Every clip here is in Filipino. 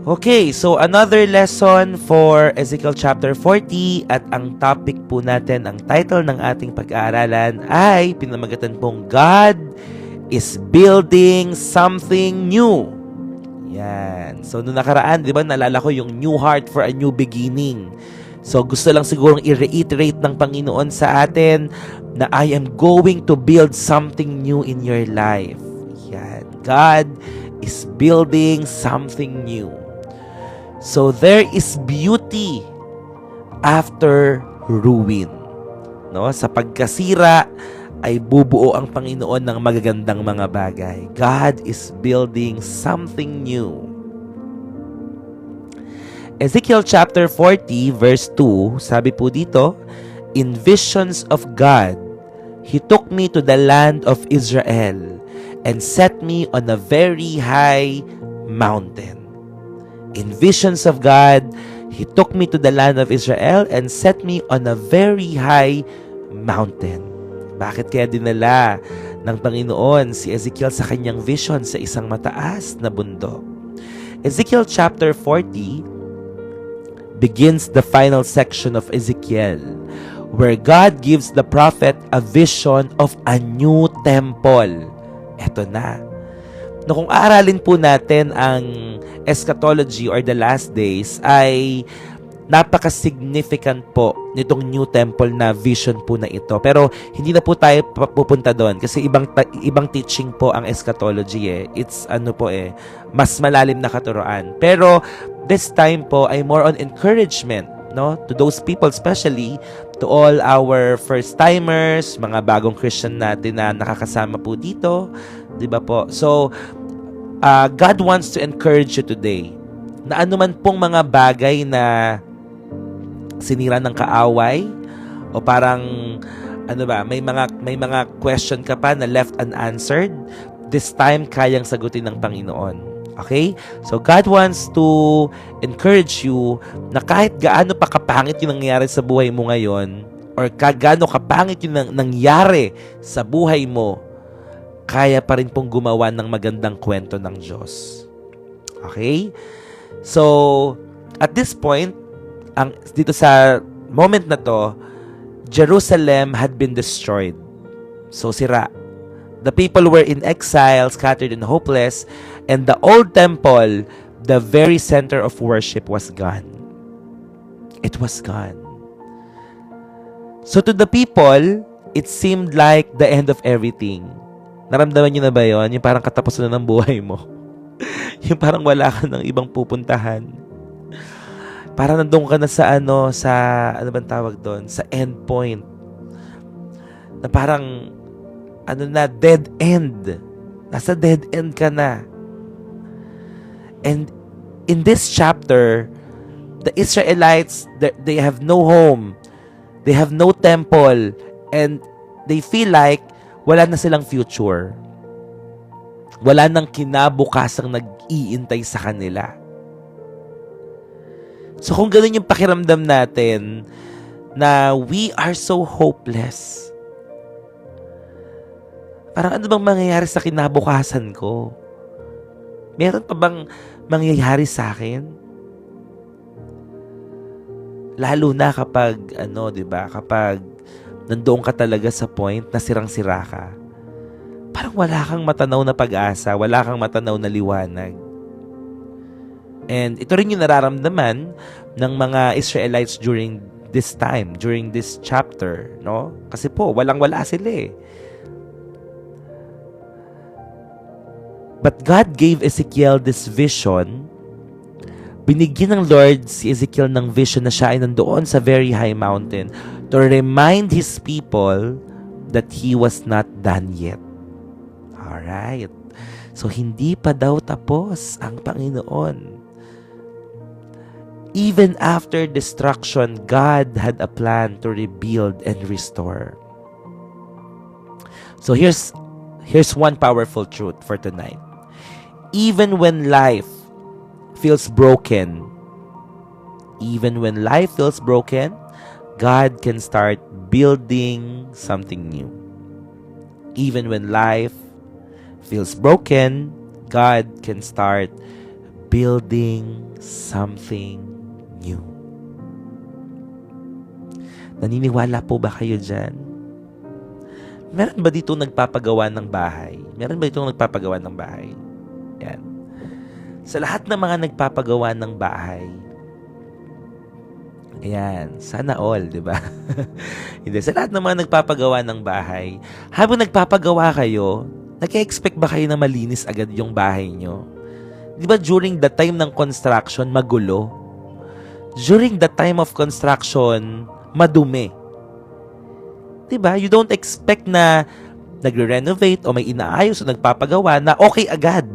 Okay, so another lesson for Ezekiel chapter 40 at ang topic po natin, ang title ng ating pag-aaralan ay pinamagatan pong God is building something new. Yan. So, noong nakaraan, di ba, naalala ko yung new heart for a new beginning. So, gusto lang sigurong i-reiterate ng Panginoon sa atin na I am going to build something new in your life. Yan. God is building something new. So, there is beauty after ruin. No? Sa pagkasira, ay bubuo ang Panginoon ng magagandang mga bagay. God is building something new. Ezekiel chapter 40 verse 2, sabi po dito, in visions of God, He took me to the land of Israel and set me on a very high mountain. In visions of God, He took me to the land of Israel and set me on a very high mountain. Bakit kaya dinala ng Panginoon si Ezekiel sa kanyang vision sa isang mataas na bundok? Ezekiel chapter 40 begins the final section of Ezekiel, where God gives the prophet a vision of a new temple. Eto na. No, kung aaralin po natin ang eschatology or the last days, ay napaka-significant po nitong new temple na vision po na ito. Pero hindi na po tayo pupunta doon kasi ibang teaching po ang eschatology eh. It's mas malalim na katuroan. Pero this time po ay more on encouragement, no? To those people, especially to all our first-timers, mga bagong Christian natin na nakakasama po dito, 'di ba po? So God wants to encourage you today na anuman pong mga bagay na sinira ng kaaway o parang may mga question ka pa na left unanswered, this time kayang sagutin ng Panginoon. Okay? So God wants to encourage you na kahit gaano pa kapangit yung nangyayari sa buhay mo ngayon or gaano kapangit yung nangyari sa buhay mo, kaya pa rin pong gumawa ng magandang kwento ng Diyos. Okay? So, at this point, dito sa moment na to, Jerusalem had been destroyed. So, sira. The people were in exile, scattered and hopeless, and the old temple, the very center of worship, was gone. It was gone. So, to the people, it seemed like the end of everything. Naramdaman niyo na ba yun? Yung parang katapusan na ng buhay mo. Yung parang wala ka ng ibang pupuntahan. Parang nandun ka na sa ano bang tawag doon? Sa end point. Na parang, dead end. Nasa dead end ka na. And in this chapter, the Israelites, they have no home. They have no temple. And they feel like wala na silang future. Wala nang kinabukasang nag-iintay sa kanila. So kung ganun yung pakiramdam natin na we are so hopeless, parang ano bang mangyayari sa kinabukasan ko? Meron pa bang mangyayari sa akin? Lalo na kapag, kapag nandoon ka talaga sa point na sirang-sira ka. Parang wala kang matanaw na pag-asa, wala kang matanaw na liwanag. And ito rin yung nararamdaman ng mga Israelites during this time, during this chapter, no? Kasi po, walang-wala sila eh. But God gave Ezekiel this vision. Binigyan ng Lord si Ezekiel ng vision na siya ay nandoon sa very high mountain to remind His people that He was not done yet. Alright. So, hindi pa daw tapos ang Panginoon. Even after destruction, God had a plan to rebuild and restore. So, here's one powerful truth for tonight. Even when life feels broken, God can start building something new. Even when life feels broken, God can start building something new. Naniniwala po ba kayo dyan? Meron ba dito nagpapagawa ng bahay? Meron ba dito nagpapagawa ng bahay? Yan. Sa lahat ng mga nagpapagawa ng bahay, ayan, sana all, di ba? Hindi, sa lahat ng mga nagpapagawa ng bahay, habang nagpapagawa kayo, nag-expect ba kayo na malinis agad yung bahay nyo? Di ba during the time ng construction, magulo? During the time of construction, madumi. Di ba? You don't expect na nagre-renovate o may inaayos o nagpapagawa na okay agad,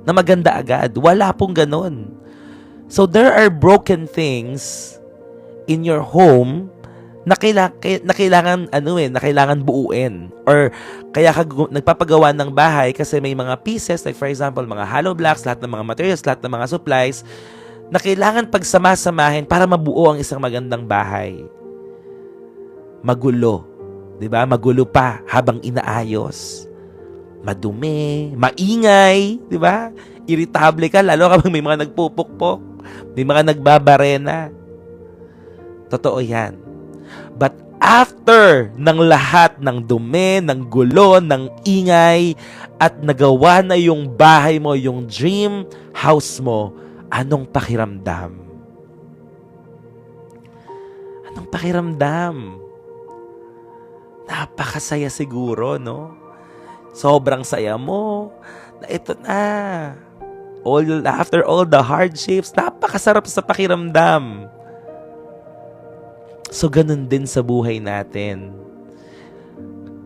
na maganda agad. Wala pong ganon. So there are broken things in your home na kailangan buuin, or kaya ka nagpapagawa ng bahay kasi may mga pieces, like for example mga hollow blocks, lahat ng mga materials, lahat ng mga supplies na kailangan pagsama-samahin para mabuo ang isang magandang bahay. Magulo, 'di ba? Magulo pa habang inaayos. Madumi, maingay, 'di ba? Irritable ka lalo kapag may mga nagpupukpok, may mga nagbabarena. Totoo 'yan. But after ng lahat ng dumi, ng gulo, ng ingay, at nagawa na yung bahay mo, yung dream house mo, anong pakiramdam? Anong pakiramdam? Napakasaya siguro, no? Sobrang saya mo. Na ito na. After all the hardships, napakasarap sa pakiramdam. So, ganun din sa buhay natin.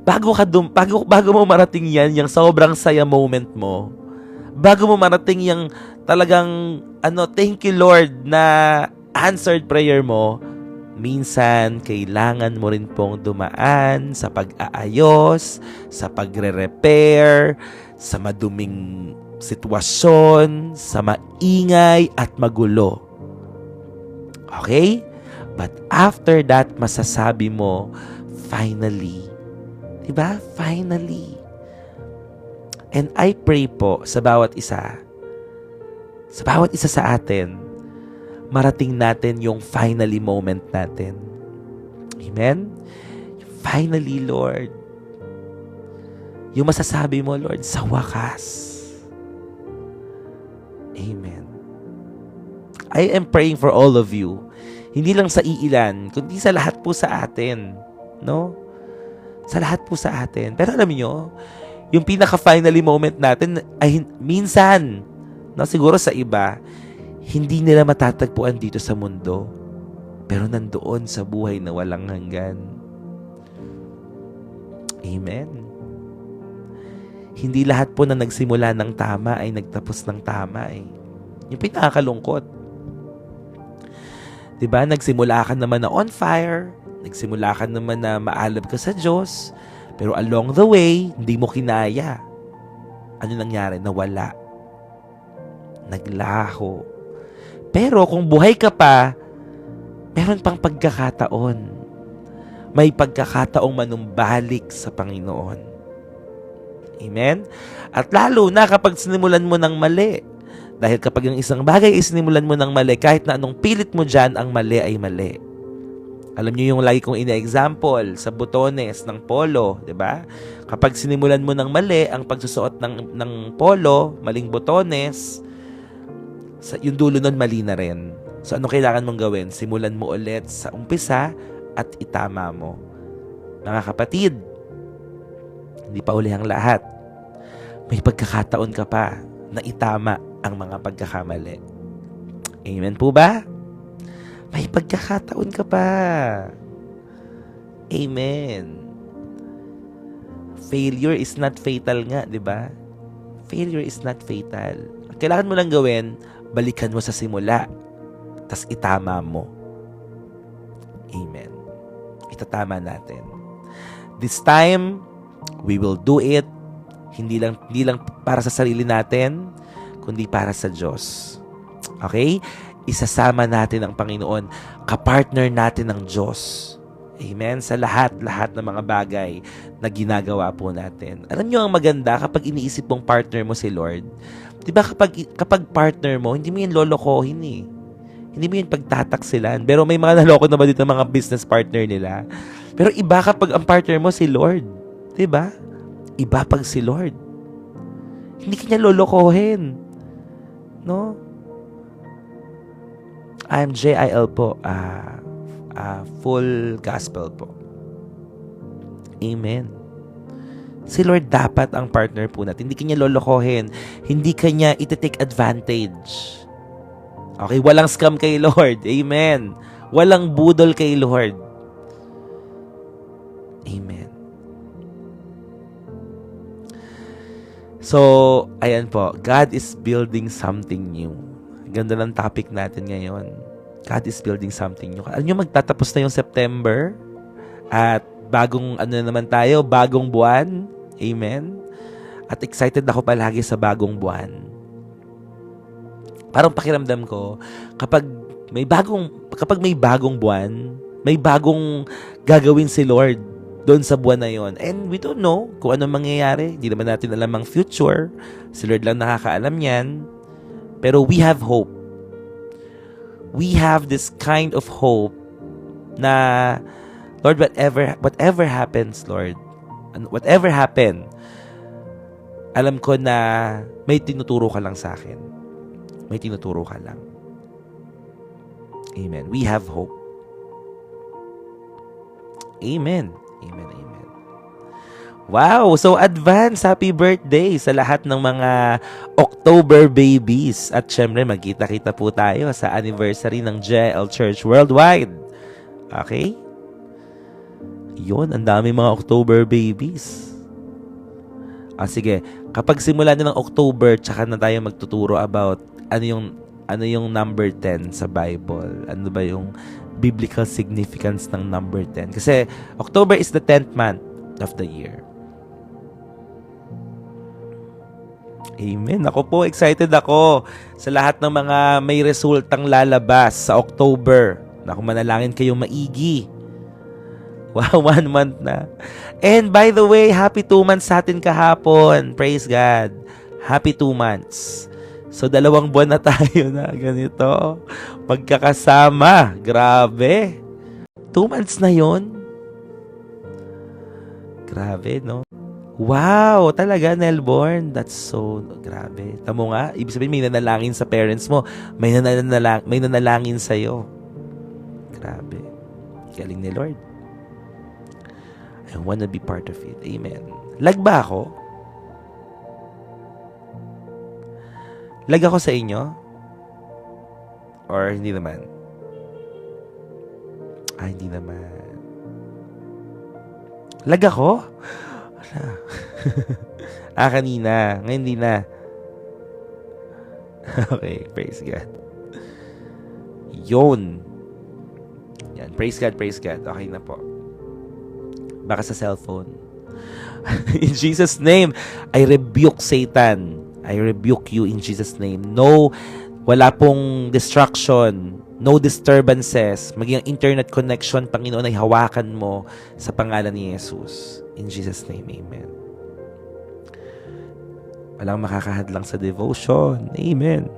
Bago mo marating yan, yung sobrang saya moment mo, bago mo marating yung talagang, thank you Lord na answered prayer mo, minsan, kailangan mo rin pong dumaan sa pag-aayos, sa pagre-repair, sa maduming sitwasyon, sa maingay at magulo. Okay? But after that, masasabi mo, finally. Diba? Finally. And I pray po sa bawat isa sa atin, marating natin yung finally moment natin. Amen? Finally, Lord. Yung masasabi mo, Lord, sa wakas. Amen. I am praying for all of you. Hindi lang sa iilan, kundi sa lahat po sa atin. No? Sa lahat po sa atin. Pero alam niyo, yung pinaka-finally moment natin ay minsan, siguro sa iba, hindi nila matatagpuan dito sa mundo, pero nandoon sa buhay na walang hanggan. Amen. Hindi lahat po na nagsimula ng tama ay nagtapos ng tama eh. Yung pinakakalungkot. Diba? Nagsimula ka naman na on fire, nagsimula ka naman na maalab ka sa Diyos, pero along the way, hindi mo kinaya. Ano nangyari? Nawala. Naglaho. Pero kung buhay ka pa, meron pang pagkakataon. May pagkakataong manumbalik sa Panginoon. Amen? At lalo na kapag sinimulan mo ng mali. Dahil kapag yung isang bagay isinimulan mo ng mali, kahit na anong pilit mo dyan, ang mali ay mali. Alam niyo yung lagi kong ina-example sa butones ng polo, di ba? Kapag sinimulan mo ng mali, ang pagsusuot ng polo, maling butones, yung dulo nun mali na rin. So, ano kailangan mong gawin? Simulan mo ulit sa umpisa at itama mo. Mga kapatid, hindi pa uli ang lahat. May pagkakataon ka pa na itama ang mga pagkakamali. Amen po ba? May pagkakataon ka pa. Amen. Failure is not fatal nga, di ba? Failure is not fatal. Ang kailangan mo lang gawin, balikan mo sa simula, tas itama mo. Amen. Itatama natin. This time, we will do it, hindi lang para sa sarili natin, kundi para sa Diyos. Okay? Isasama natin ang Panginoon, kapartner natin ng Diyos. Amen? Sa lahat ng mga bagay na ginagawa po natin. Alam nyo ang maganda kapag iniisip mong partner mo si Lord, Diba kapag partner mo, hindi mo yun lolokohin eh. Hindi mo yun pagtataksilan. Pero may mga naloko na ba dito mga business partner nila? Pero iba kapag ang partner mo si Lord. Diba? Iba pag si Lord. Hindi kanya lolokohin. No? I'm JIL po. Full gospel po. Amen. Si Lord dapat ang partner po natin. Hindi kanya lolokohin. Hindi kanya iti-take advantage. Okay, walang scam kay Lord. Amen. Walang budol kay Lord. Amen. So, ayan po. God is building something new. Ganda ng topic natin ngayon. God is building something new. Alam nyo, magtatapos na yung September. At bagong bagong buwan. Amen. At excited ako palagi sa bagong buwan. Parang pakiramdam ko, kapag may bagong buwan, may bagong gagawin si Lord doon sa buwan na yon. And we don't know kung ano mangyayari. Hindi naman natin alam ang future. Si Lord lang nakakaalam yan. Pero we have hope. We have this kind of hope na, Lord, whatever happens, Lord, and whatever happen, alam ko na may tinuturo ka lang sa akin. May tinuturo ka lang. Amen. We have hope. Amen. Amen. Amen. Wow! So, advance happy birthday sa lahat ng mga October babies. At syempre, magkita-kita po tayo sa anniversary ng JL Church Worldwide. Okay? Yun, ang dami mga October babies. Sige. Kapag simula na ng October, tsaka na tayo magtuturo about ano yung number 10 sa Bible. Ano ba yung biblical significance ng number 10? Kasi October is the 10th month of the year. Amen. Ako po, excited ako sa lahat ng mga may resultang lalabas sa October. Naku, manalangin kayong maigi. Wow, 1 month na. And by the way, happy 2 months sa atin kahapon. Praise God. Happy 2 months. So, 2 buwan na tayo na ganito. Pagkakasama. Grabe. 2 months na yon. Grabe, no? Wow, talaga, Nelborn. That's so grabe. Tamo nga, ibig sabihin may nanalangin sa parents mo. May nanalangin sa'yo. Grabe. Galing ni Lord. I wanna be part of it. Amen. Lag ba ako? Lag ako sa inyo? Or hindi naman? Hindi naman. Lag ako? Wala. Kanina. Ngayon hindi na. Okay, praise God. Yun. Yan, praise God, praise God. Okay na po. Baka sa cellphone. In Jesus' name, I rebuke Satan. I rebuke you in Jesus' name. No, wala pong distraction. No disturbances. Maging internet connection, Panginoon, ay hawakan mo sa pangalan ni Jesus. In Jesus' name, amen. Walang makakahadlang sa devotion. Amen.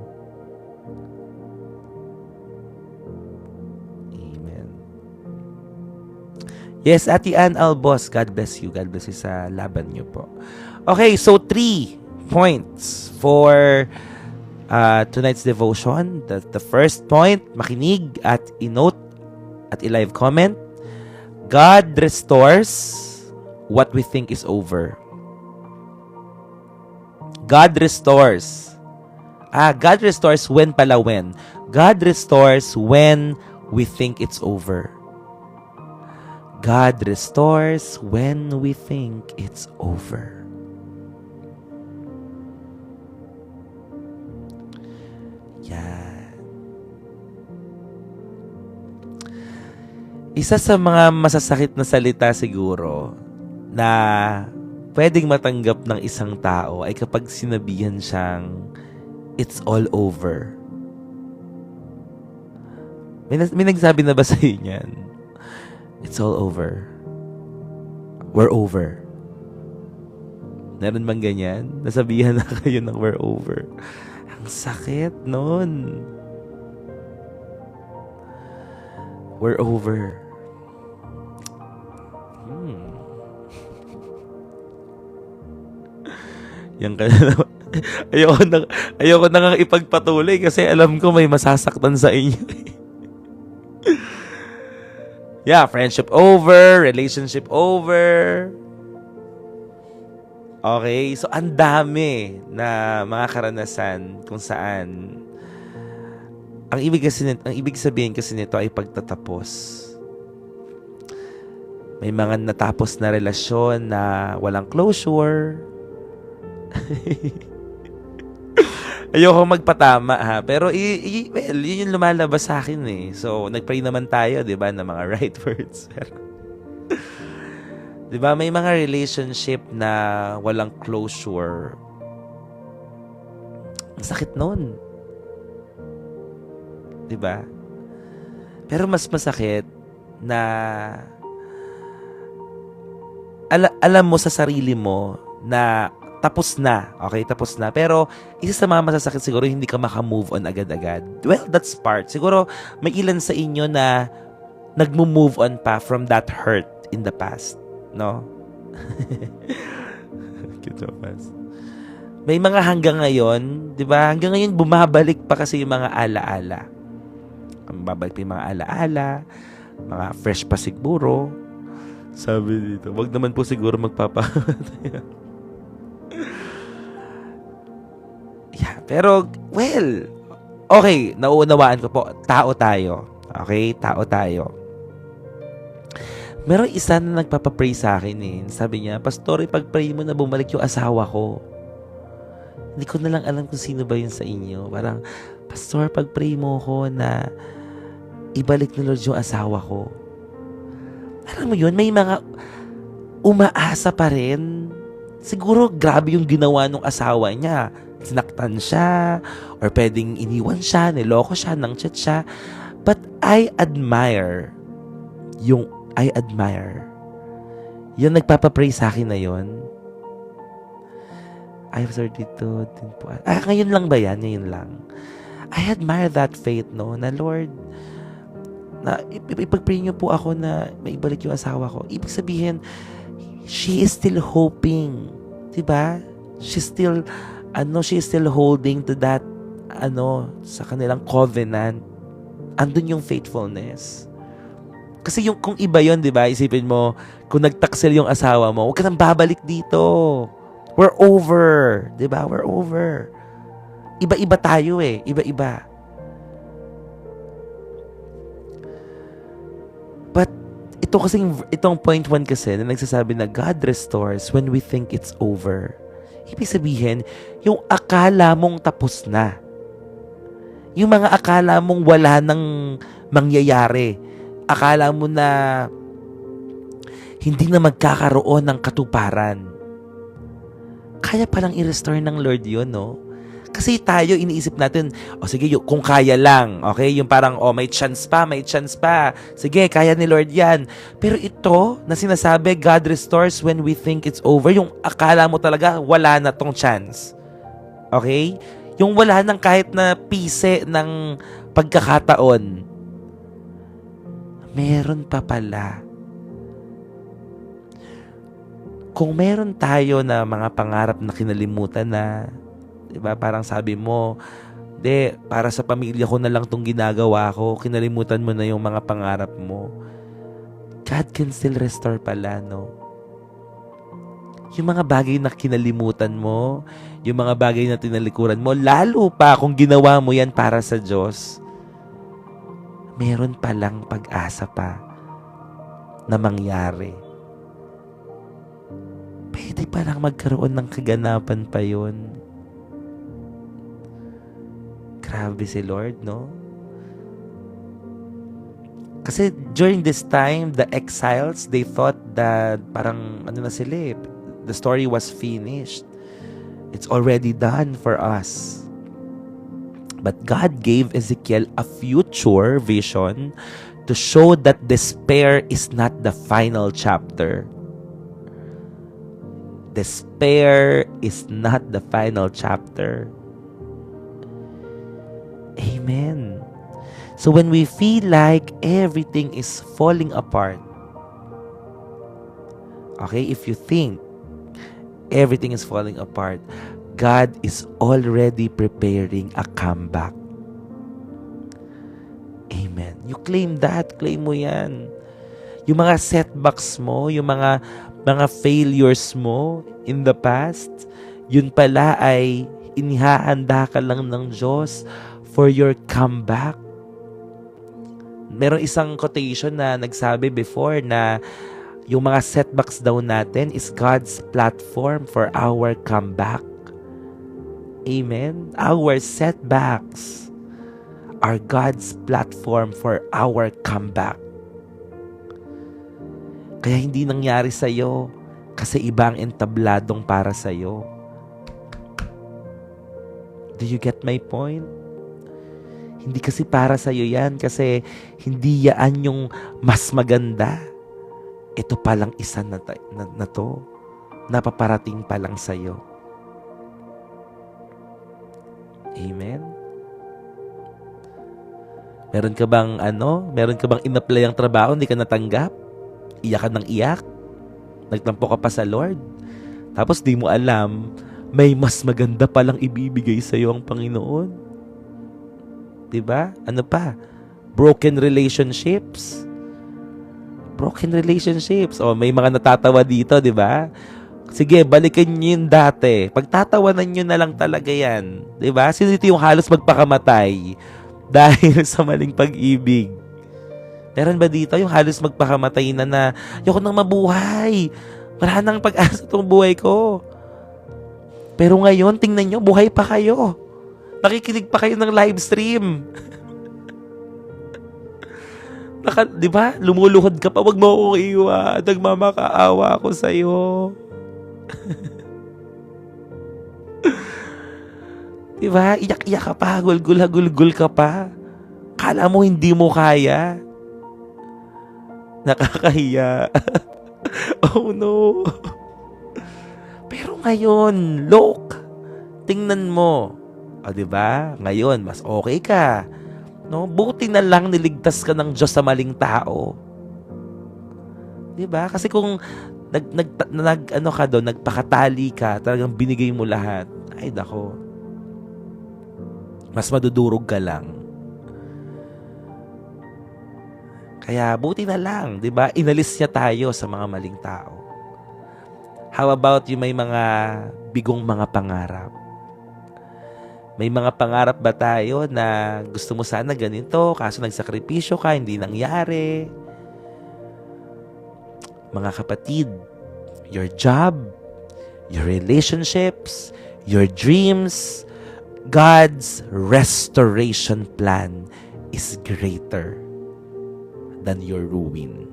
Yes, Ate Ann Albos, God bless you. God bless you sa laban niyo po. Okay, so 3 points for tonight's devotion. The first point, makinig at i-note at i-live comment. God restores what we think is over. God restores. God restores when. God restores when we think it's over. God restores when we think it's over. Yan. Isa sa mga masasakit na salita siguro na pwedeng matanggap ng isang tao ay kapag sinabihan siyang it's all over. May nagsabi na ba sa inyo yan? It's all over. We're over. Meron bang ganyan? Nasabihan na kayo ng we're over. Ang sakit nun. We're over. Yan ka na naman. Ayoko na nga ipagpatuloy kasi alam ko may masasaktan sa inyo. Yeah, friendship over, relationship over. Okay, so ang dami na mga karanasan kung saan ang ibig sabihin kasi nito ay pagtatapos. May mga natapos na relasyon na walang closure. Ayoko magpatama ha, pero well, yun yung lumalabas sa akin eh. So, nagpray naman tayo, 'di ba, ng mga right words. 'Di ba, may mga relationship na walang closure. Ang sakit noon. 'Di ba? Pero mas masakit na alam mo sa sarili mo na tapos na. Okay, tapos na. Pero isa sa mga masasakit siguro, hindi ka maka-move on agad-agad. Well, that's part. Siguro may ilan sa inyo na nagmo-move on pa from that hurt in the past. No? May mga hanggang ngayon, di ba? Hanggang ngayon, bumabalik pa kasi yung mga alaala. Babalik pa yung mga alaala, mga fresh pa siguro. Sabi dito, wag naman po siguro magpapamatay. Yeah, pero, well, okay, nauunawaan ko po, tao tayo. Okay, tao tayo. Meron isa na nagpapapray sa akin eh. Sabi niya, Pastor, ipag-pray mo na bumalik yung asawa ko. Hindi ko na lang alam kung sino ba yun sa inyo. Parang, Pastor, pag-pray mo ko na ibalik ni Lord yung asawa ko. Alam mo yun, may mga umaasa pa rin. Siguro, grabe yung ginawa ng asawa niya. Sinaktan siya, or pwedeng iniwan siya, niloko siya, nang-chat siya. But I admire yung nagpapapray sa akin na yun. I'm sorry dito din po. Ngayon lang ba yan? Ngayon lang. I admire that faith, no? Na Lord, na ipag-pray niyo po ako na maibalik yung asawa ko. Ibig sabihin, she is still hoping. Diba? She's still holding to that, sa kanilang covenant. Andun yung faithfulness. Kasi kung iba yon, di ba? Isipin mo, kung nagtaksel yung asawa mo, huwag ka nang babalik dito. We're over. Di ba? We're over. Iba-iba tayo eh. Iba-iba. But, itong point 1 kasi, na nagsasabi na God restores when we think it's over. Ibig sabihin, yung akala mong tapos na. Yung mga akala mong wala nang mangyayari. Akala mo na hindi na magkakaroon ng katuparan. Kaya palang i-restore ng Lord yun, no? Kasi tayo, iniisip natin, sige, kung kaya lang, okay? Yung parang, may chance pa. Sige, kaya ni Lord yan. Pero ito, na sinasabi, God restores when we think it's over. Yung akala mo talaga, wala na tong chance. Okay? Yung wala nang kahit na pise ng pagkakataon. Meron pa pala. Kung meron tayo na mga pangarap na kinalimutan na, diba? Parang sabi mo, para sa pamilya ko na lang tong ginagawa ko, kinalimutan mo na yung mga pangarap mo. God can still restore pala, no? Yung mga bagay na kinalimutan mo, yung mga bagay na tinalikuran mo, lalo pa kung ginawa mo yan para sa Diyos, meron palang pag-asa pa na mangyari. Pwede palang magkaroon ng kaganapan pa yun. Grabe si Lord, no? Kasi during this time, the exiles, they thought that parang, the story was finished. It's already done for us. But God gave Ezekiel a future vision to show that despair is not the final chapter. Despair is not the final chapter. Amen. So when we feel like everything is falling apart, okay, if you think everything is falling apart, God is already preparing a comeback. Amen. You claim that, claim mo yan. Yung mga setbacks mo, yung mga failures mo in the past, yun pala ay inihahanda ka lang ng Diyos for your comeback. Merong isang quotation na nagsabi before na yung mga setbacks daw natin is God's platform for our comeback. Amen? Our setbacks are God's platform for our comeback. Kaya hindi nangyari sa'yo kasi iba ang entabladong para sa'yo. Do you get my point? Hindi kasi para sa'yo yan kasi hindi yan yung mas maganda. Ito palang isa na to. Napaparating pa lang sa'yo. Amen? Meron ka bang in-apply ang trabaho, hindi ka natanggap? Iyak ka ng iyak? Nagtampo ka pa sa Lord? Tapos di mo alam, may mas maganda palang ibibigay sa'yo ang Panginoon. Diba? Ano pa? Broken relationships. O, may mga natatawa dito, diba? Sige, balikan nyo yung dati. Pagtatawanan nyo na lang talaga yan. Diba? Sino dito yung halos magpakamatay dahil sa maling pag-ibig? Meron ba dito yung halos magpakamatay na ayoko nang mabuhay. Wala nang pag-asa itong buhay ko. Pero ngayon, tingnan nyo, buhay pa kayo. Nakikinig pa kayo ng live stream. Di ba? Lumuluhod ka pa, wag mo akong iwan. Nagmamakaawa ako sa'yo. Di ba? Iyak-iyak ka pa, gulgul ka pa. Kala mo hindi mo kaya. Nakakahiya. Oh no. Pero ngayon, look, tingnan mo. O, diba? Ngayon, mas okay ka. No? Buti na lang niligtas ka ng Diyos sa maling tao. Diba? Kasi kung nagpakatali ka, talagang binigay mo lahat, ay dako, mas madudurog ka lang. Kaya buti na lang, diba? Inalis niya tayo sa mga maling tao. How about yung may mga bigong mga pangarap? May mga pangarap ba tayo na gusto mo sana ganito, kaso nagsakripisyo ka, hindi nangyari? Mga kapatid, your job, your relationships, your dreams, God's restoration plan is greater than your ruin.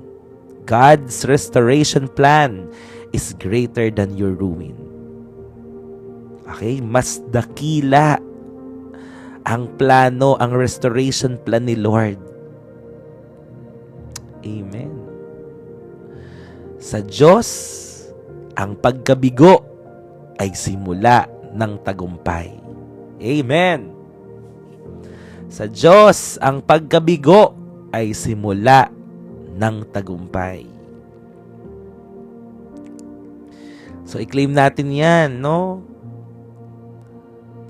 God's restoration plan is greater than your ruin. Okay? Mas dakila ang plano, ang restoration plan ni Lord. Amen. Sa Diyos, ang pagkabigo ay simula ng tagumpay. Amen. Sa Diyos, ang pagkabigo ay simula ng tagumpay. So, i-claim natin yan, no?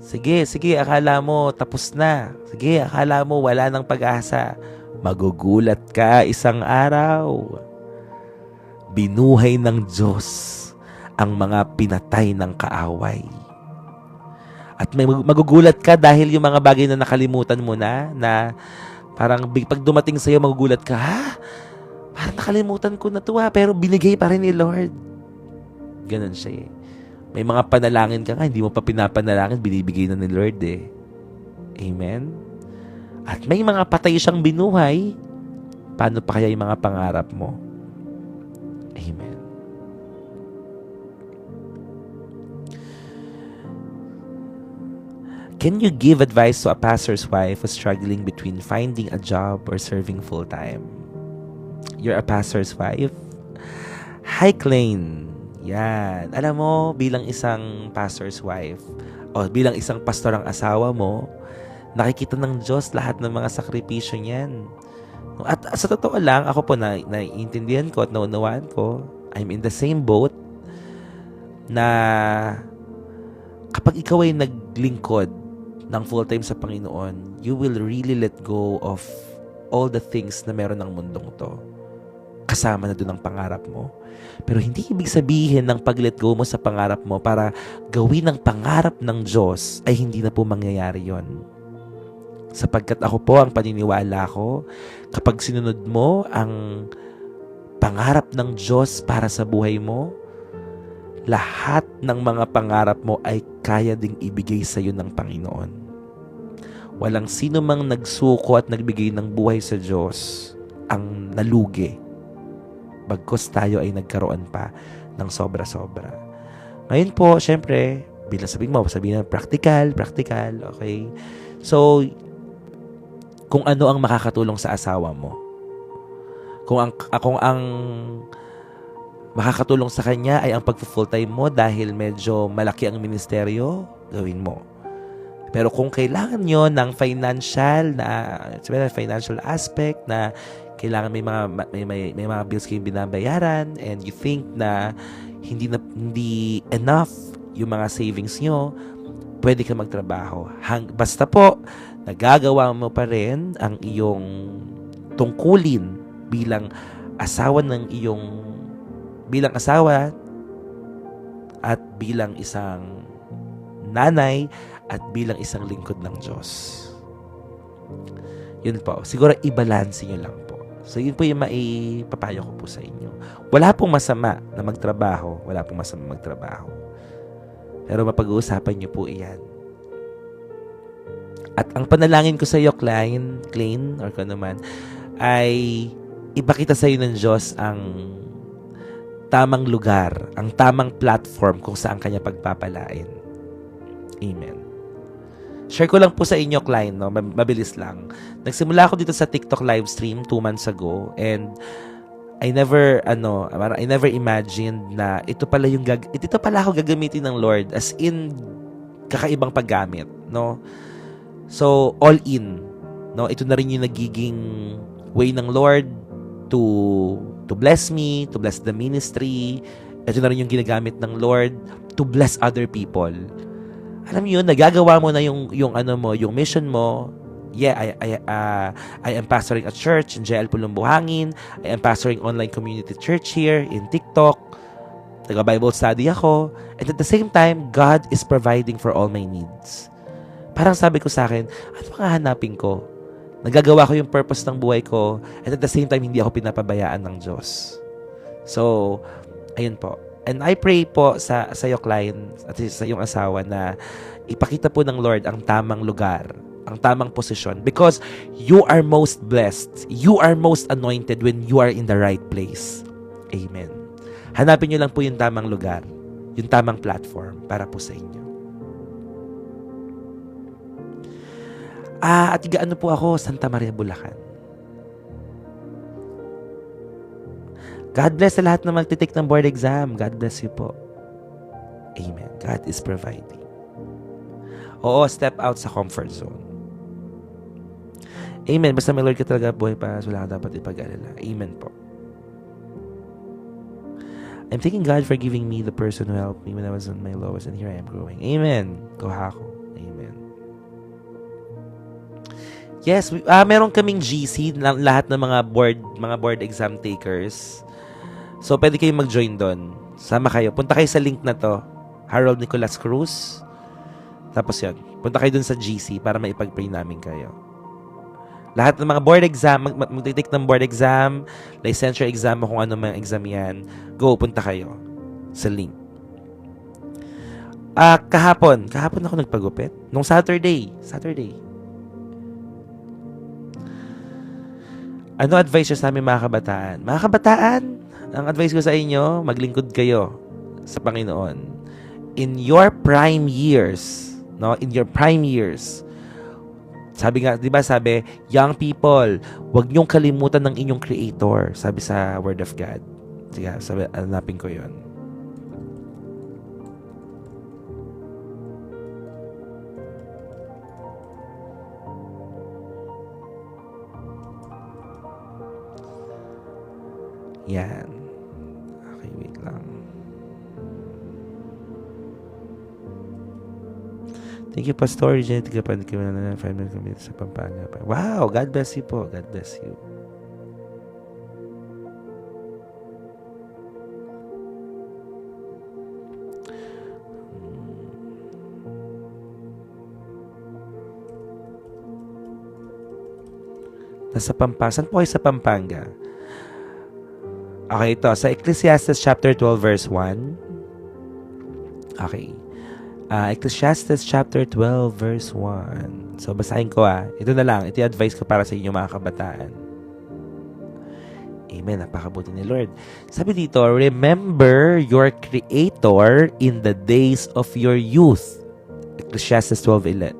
Sige, akala mo tapos na. Sige, akala mo wala nang pag-asa. Magugulat ka isang araw. Binuhay ng Diyos ang mga pinatay ng kaaway. At may magugulat ka dahil yung mga bagay na nakalimutan mo na parang pag dumating sa'yo, magugulat ka, ha? Parang nakalimutan ko na to, pero binigay pa rin ni Lord. Ganun siya eh. May mga panalangin ka nga, hindi mo pa pinapanalangin, binibigay na ni Lord eh. Amen? At may mga patay siyang binuhay, paano pa kaya yung mga pangarap mo? Amen. Can you give advice to a pastor's wife who's struggling between finding a job or serving full-time? You're a pastor's wife? Hi, Klein. Yan. Alam mo, bilang isang pastor's wife, o bilang isang pastor ang asawa mo, nakikita ng Diyos lahat ng mga sakripisyo niyan. At sa totoo lang, ako po naiintindihan ko at naunawaan ko, I'm in the same boat, na kapag ikaw ay naglingkod ng full-time sa Panginoon, you will really let go of all the things na meron ng mundong to. Kasama na doon ang pangarap mo. Pero hindi ibig sabihin ng pag-let go mo sa pangarap mo para gawin ang pangarap ng Diyos ay hindi na po mangyayari yon. Sapagkat ako po, ang paniniwala ko, kapag sinunod mo ang pangarap ng Diyos para sa buhay mo, lahat ng mga pangarap mo ay kaya ding ibigay sa iyo ng Panginoon. Walang sino mang nagsuko at nagbigay ng buhay sa Diyos ang nalugi, bagkus tayo ay nagkaroon pa ng sobra-sobra. Ngayon po, syempre, bilang sabihin na practical, okay? So, kung ano ang makakatulong sa asawa mo, kung ang makakatulong sa kanya ay ang pag-full time mo dahil medyo malaki ang ministeryo, gawin mo. Pero kung kailangan nyo ng financial aspect na kailangan may mga bills kayong binabayaran and you think na hindi enough yung mga savings nyo, pwede ka magtrabaho. Basta po, nagagawa mo pa rin ang iyong tungkulin bilang asawa at bilang isang nanay at bilang isang lingkod ng Diyos. Yun po. Siguro i-balance nyo lang po. So yun po yung maipapayo ko po sa inyo. Wala pong masama na magtrabaho. Pero mapag-uusapan nyo po iyan. At ang panalangin ko sa iyo, Klein, or kung naman, ay ipakita sa iyo ng Diyos ang tamang lugar, ang tamang platform kung saan kanya pagpapalain. Amen. Share ko lang po sa inyo, Klein, no? Mabilis lang. Nagsimula ako dito sa TikTok live stream 2 months ago and I never imagined na ito pala ako gagamitin ng Lord, as in kakaibang paggamit, no? So, all in, no? Ito na rin yung nagiging way ng Lord to bless me, to bless the ministry. Ito na rin yung ginagamit ng Lord to bless other people. Alam niyo, nagagawa mo na yung mission mo. Yeah, I am pastoring a church in JL Pulumbuhangin. I am pastoring online community church here in TikTok. Taga-Bible study ako. And at the same time, God is providing for all my needs. Parang sabi ko sa akin, ano bang hahanapin ko? Nagagawa ko yung purpose ng buhay ko, and at the same time, hindi ako pinapabayaan ng Diyos. So, ayun po. And I pray po sa iyo, client, at sa iyong asawa na ipakita po ng Lord ang tamang lugar, ang tamang posisyon. Because you are most blessed. You are most anointed when you are in the right place. Amen. Hanapin niyo lang po yung tamang lugar, yung tamang platform para po sa inyo. At gaano po ako, Santa Maria, Bulacan. God bless sa lahat na magtitake ng board exam. God bless you po. Amen. God is providing. Oo, step out sa comfort zone. Amen. Basta may Lord ka talaga, buhay pa, wala ka dapat ipag-alala. Amen po. I'm thanking God for giving me the person who helped me when I was on my lowest, and here I am growing. Amen. Kohako. Amen. Yes, meron kaming GC, lahat ng mga board exam takers. So, pwede kayong mag-join doon. Sama kayo. Punta kayo sa link na to. Harold Nicolas Cruz. Tapos yan. Punta kayo doon sa GC para maipag-pray namin kayo. Lahat ng mga board exam, mag-take ng board exam, licensure exam, kung ano mga exam yan, go, punta kayo sa link. Kahapon ako nagpagupit. Nung Saturday. Ano advice sa amin mga kabataan? Mga kabataan, ang advice ko sa inyo, maglingkod kayo sa Panginoon. In your prime years, no? In your prime years, sabi nga, di ba sabi, young people, huwag niyong kalimutan ng inyong Creator. Sabi sa Word of God. Sige, hanapin ko yun. Yan. Okay, wait lang. Thank you, Pastor Jen. Tigapand kami na 5 minutes kami sa Pampanga. Wow! God bless you po. God bless you. Nasa Pampanga. Saan po kayo sa Pampanga? Okay, ito. Sa Ecclesiastes chapter 12 verse 1. Okay. Ecclesiastes chapter 12 verse 1. So, basahin ko Ito na lang. Ito yung advice ko para sa inyo mga kabataan. Amen. Napakabuti ni Lord. Sabi dito, remember your Creator in the days of your youth. Ecclesiastes 12:1.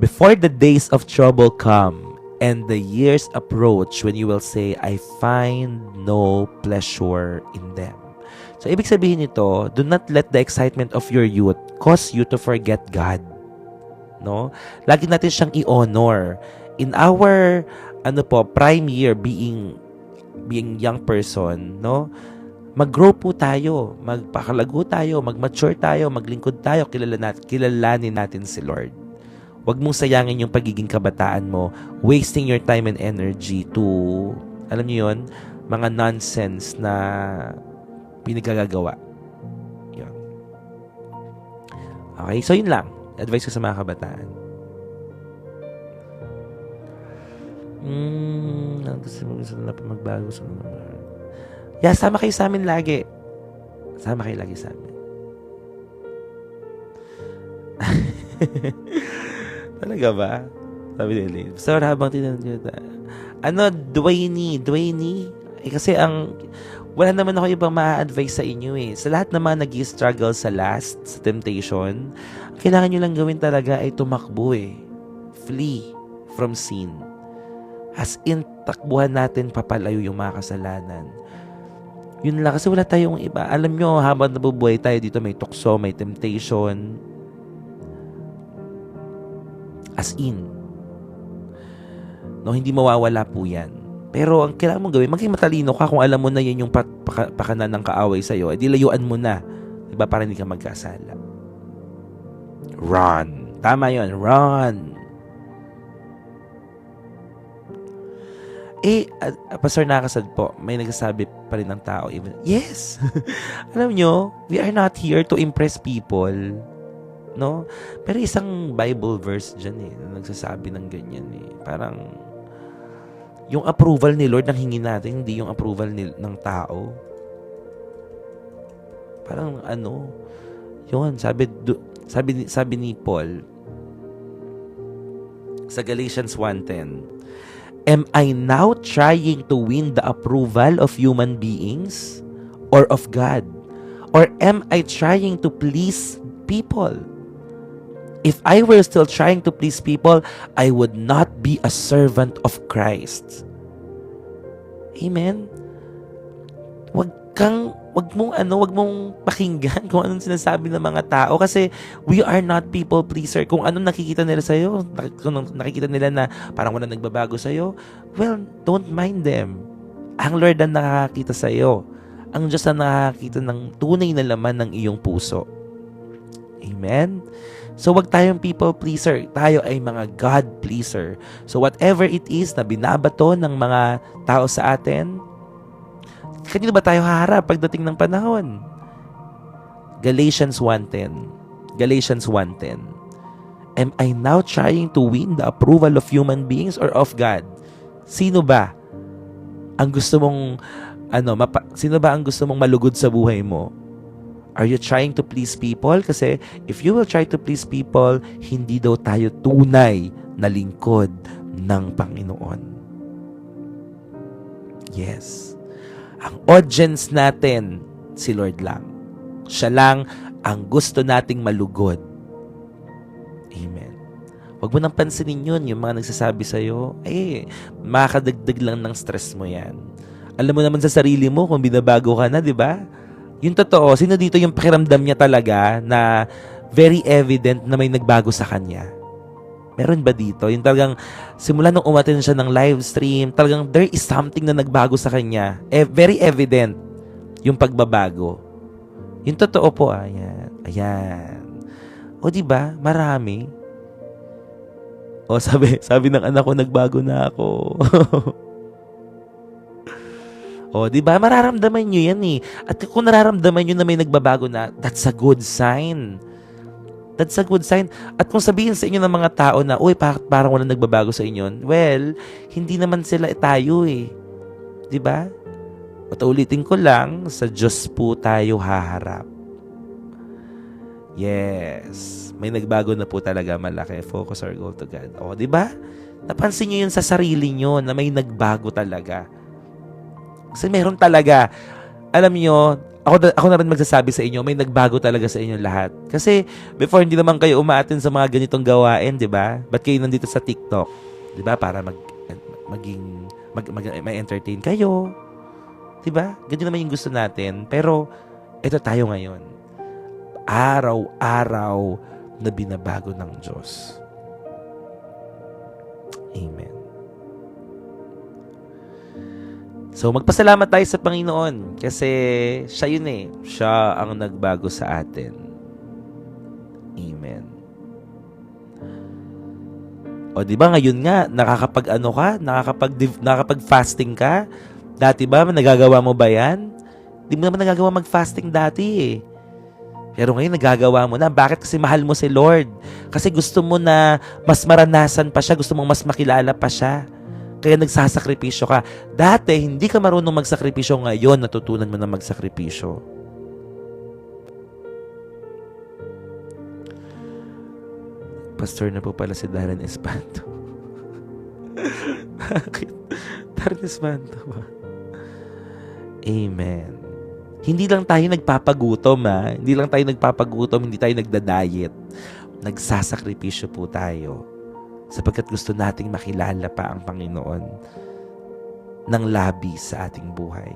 Before the days of trouble come, and the years approach when you will say, I find no pleasure in them. So, ibig sabihin nito, do not let the excitement of your youth cause you to forget God. No? Lagi natin siyang i-honor. In our, prime year, being young person, no? Mag-grow po tayo, magpakalago tayo, mag-mature tayo, maglingkod tayo, kilalanin natin si Lord. Huwag mong sayangin yung pagiging kabataan mo, wasting your time and energy to, alam niyo yun, mga nonsense na pinagagagawa. Yun. Okay, so yun lang. Advice ko sa mga kabataan. Gusto na magbago. Yeah, sama kayo sa amin lagi. Sama kayo lagi sa amin. Talaga ba? Sabi nila. So, habang tinanong Dwayne. Kasi wala naman ako ibang ma-advise sa inyo Sa lahat naman nag-struggle sa temptation, kailangan nyo lang gawin talaga ay tumakbo Flee from sin. As in, takbuhan natin papalayo yung mga kasalanan. Yun lang, kasi wala tayong iba. Alam nyo, habang nabubuhay tayo dito, may tukso, may temptation. As in. No, hindi mawawala po yan. Pero ang kailangan mong gawin, maging matalino ka kung alam mo na yan yung pakanan ng kaaway sa'yo. Di layuan mo na. Diba? Para hindi ka magkasala. Run. Tama yon, run. Pastor Nakasad po, may nagsasabi pa rin ng tao. Yes! Alam nyo, we are not here to impress people. No? Pero isang Bible verse dyan na nagsasabi ng ganyan Parang, yung approval ni Lord nang hingin natin, hindi yung approval ng tao. Parang yun, sabi ni Paul, sa Galatians 1:10, am I now trying to win the approval of human beings or of God? Or am I trying to please people? If I were still trying to please people, I would not be a servant of Christ. Amen? Wag mong pakinggan kung anong sinasabi ng mga tao kasi we are not people pleaser. Kung anong nakikita nila sa'yo, kung nakikita nila na parang walang nagbabago sa'yo, well, don't mind them. Ang Lord ang nakakita sa'yo. Ang Diyos ang nakakita ng tunay na laman ng iyong puso. Amen? So, wag tayong people pleaser. Tayo ay mga God pleaser. So, whatever it is na binabato ng mga tao sa atin, kanino ba tayo haharap pagdating ng panahon? Galatians 1:10. Galatians 1:10. Am I now trying to win the approval of human beings or of God? Sino ba ang gusto mong sino ba ang gusto mong malugod sa buhay mo? Are you trying to please people? Kasi if you will try to please people, hindi daw tayo tunay na lingkod ng Panginoon. Yes. Ang audience natin, si Lord lang. Siya lang ang gusto nating malugod. Amen. Huwag mo nang pansinin yun, yung mga nagsasabi sa'yo, makakadagdag lang ng stress mo yan. Alam mo naman sa sarili mo kung binabago ka na, di ba? Yung totoo, sino dito yung pakiramdam niya talaga na very evident na may nagbago sa kanya? Meron ba dito? Yung talagang simula nung umattend siya ng live stream, talagang there is something na nagbago sa kanya. Very evident yung pagbabago. Yung totoo po, ayan. Ayan. O di ba? Marami. O sabi ng anak ko, nagbago na ako. O di ba? Mararamdaman nyo yan eh. At kung nararamdaman nyo na may nagbabago na, that's a good sign. That's a good sign. At kung sabihin sa inyo ng mga tao na, uy, parang walang nagbabago sa inyo, well, hindi naman sila tayo eh. Di ba? At ulitin ko lang, sa Diyos po tayo haharap. Yes. May nagbago na po talaga malaki. Focus our goal to God. O, di ba? Napansin nyo yun sa sarili nyo na may nagbago talaga. Kasi meron talaga. Alam nyo, ako na rin magsasabi sa inyo, may nagbago talaga sa inyo lahat. Kasi before hindi naman kayo umaattend sa mga ganitong gawain, 'di ba? Ba't kayo nandito sa TikTok? 'Di ba? Para may entertain kayo. 'Di ba? Ganyan naman yung gusto natin. Pero ito tayo ngayon. Araw-araw na binabago ng Diyos. Amen. So, magpasalamat tayo sa Panginoon kasi siya yun eh. Siya ang nagbago sa atin. Amen. O, di ba ngayon nga, nakakapag-fasting ka? Dati ba, nagagawa mo ba yan? Di mo naman nagagawa mag-fasting dati eh. Pero ngayon, nagagawa mo na. Bakit? Kasi mahal mo si Lord. Kasi gusto mo na mas maranasan pa siya. Gusto mong mas makilala pa siya. Kaya nagsasakripisyo ka. Dati, hindi ka marunong magsakripisyo. Ngayon, natutunan mo na magsakripisyo. Pastor na po pala si Darren Espanto. Bakit? Darren Espanto ba? Amen. Hindi lang tayo nagpapagutom, ha? Hindi lang tayo nagpapagutom, hindi tayo nagda-diet. Nagsasakripisyo po tayo. Sapagkat gusto nating makilala pa ang Panginoon ng labis sa ating buhay.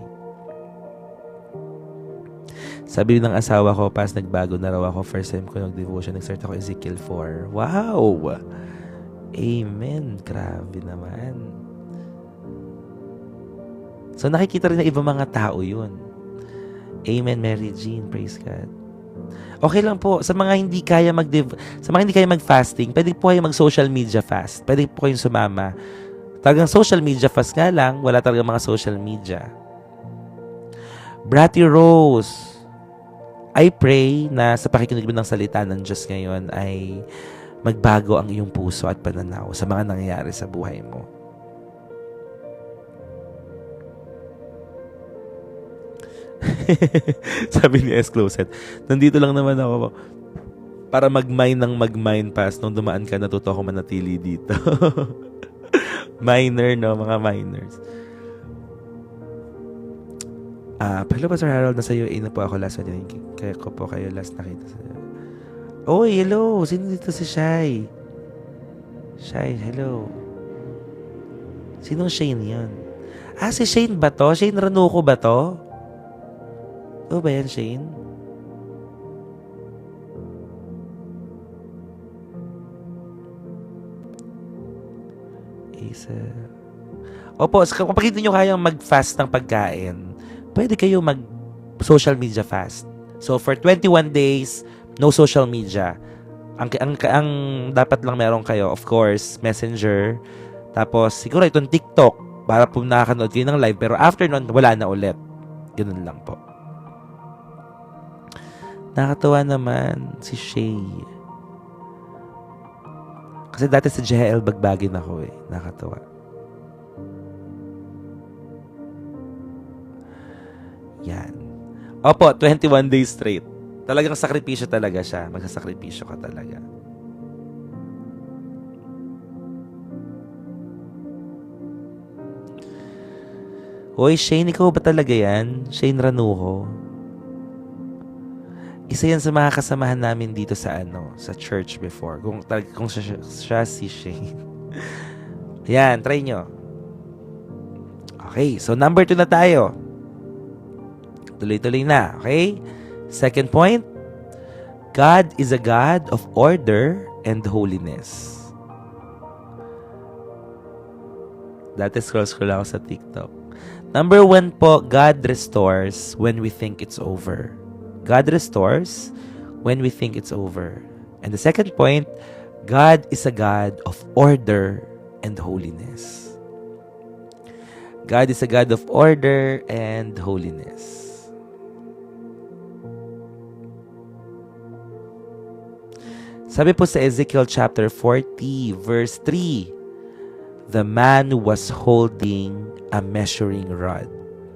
Sabi ng asawa ko, pas nagbago na raw ako. First time ko nag-devotion, nag-start ako Ezekiel 4. Wow! Amen. Grabe naman. So nakikita rin ng ibang mga tao yun. Amen, Mary Jean. Praise God. Okay lang po, sa mga hindi kaya mag-fasting, pwede po kayo mag-social media fast. Pwede po kayong sumama. Talagang social media fast nga lang, wala talagang mga social media. Bratty Rose, I pray na sa pakikinig mo ng salita ng Diyos ngayon ay magbago ang iyong puso at pananaw sa mga nangyayari sa buhay mo. Sabi ni S. Closet, nandito lang naman ako para mag-mine pass. Nung dumaan ka, natuto ako manatili dito. Miner, no? Mga miners. Hello, Pastor Harold. Nasa UAE na po ako last one. Kaya ko po kayo last nakita sa... Oh, hello. Sino dito si Shai? Shai, hello. Sinong Shane yan? Si Shane ba to? Shane Ranuco ba to? Oo ba yan, Shane? Opo, kapag hindi nyo kayang mag-fast ng pagkain, pwede kayo mag-social media fast. So, for 21 days, no social media. Ang dapat lang meron kayo, of course, Messenger. Tapos, siguro itong TikTok, para po nakakanood kayo ng live. Pero after nun, wala na ulit. Ganun lang po. Nakatawa naman si Shay. Kasi dati sa JL bagbagin ako eh. Nakatawa. Yan. Opo, 21 days straight. Talagang sakripisyo talaga siya. Magsasakripisyo ka talaga. Hoy, Shane, ikaw ba talaga yan? Shane Ranuco. Isa yan sa mga kasamahan namin dito sa sa church before. Kung siya si Shane. Yan, try nyo. Okay, so number 2 na tayo. Tuloy-tuloy na, okay? Second point, God is a God of order and holiness. Dati scroll ako sa TikTok. Number 1 po, God restores when we think it's over. God restores when we think it's over. And the second point, God is a God of order and holiness. God is a God of order and holiness. Sabi po sa Ezekiel chapter 40, verse 3, the man was holding a measuring rod.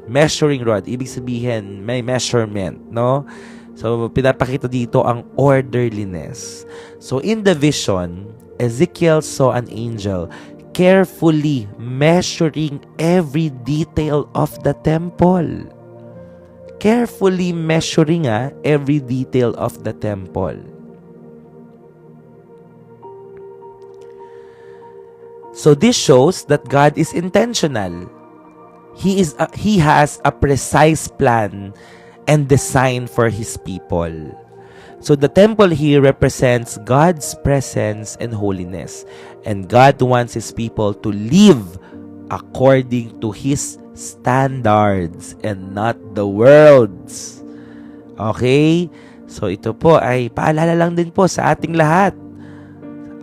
Measuring rod, ibig sabihin, may measurement, no? So, pinapakita dito ang orderliness. So, in the vision, Ezekiel saw an angel carefully measuring every detail of the temple. Carefully measuring every detail of the temple. So this shows that God is intentional. He has a precise plan and design for His people. So the temple here represents God's presence and holiness. And God wants His people to live according to His standards and not the world's. Okay? So ito po ay paalala lang din po sa ating lahat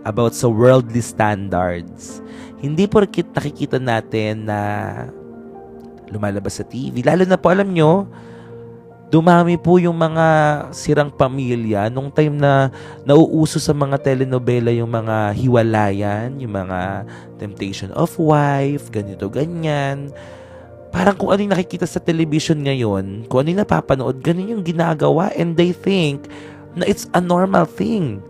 about sa worldly standards. Hindi porket nakikita natin na lumalabas sa TV. Lalo na po, alam nyo, dumami po yung mga sirang pamilya nung time na nauuso sa mga telenovela yung mga hiwalayan, yung mga temptation of wife, ganito, ganyan. Parang kung ano yung nakikita sa television ngayon, kung ano yung napapanood, ganun yung ginagawa, and they think na it's a normal thing.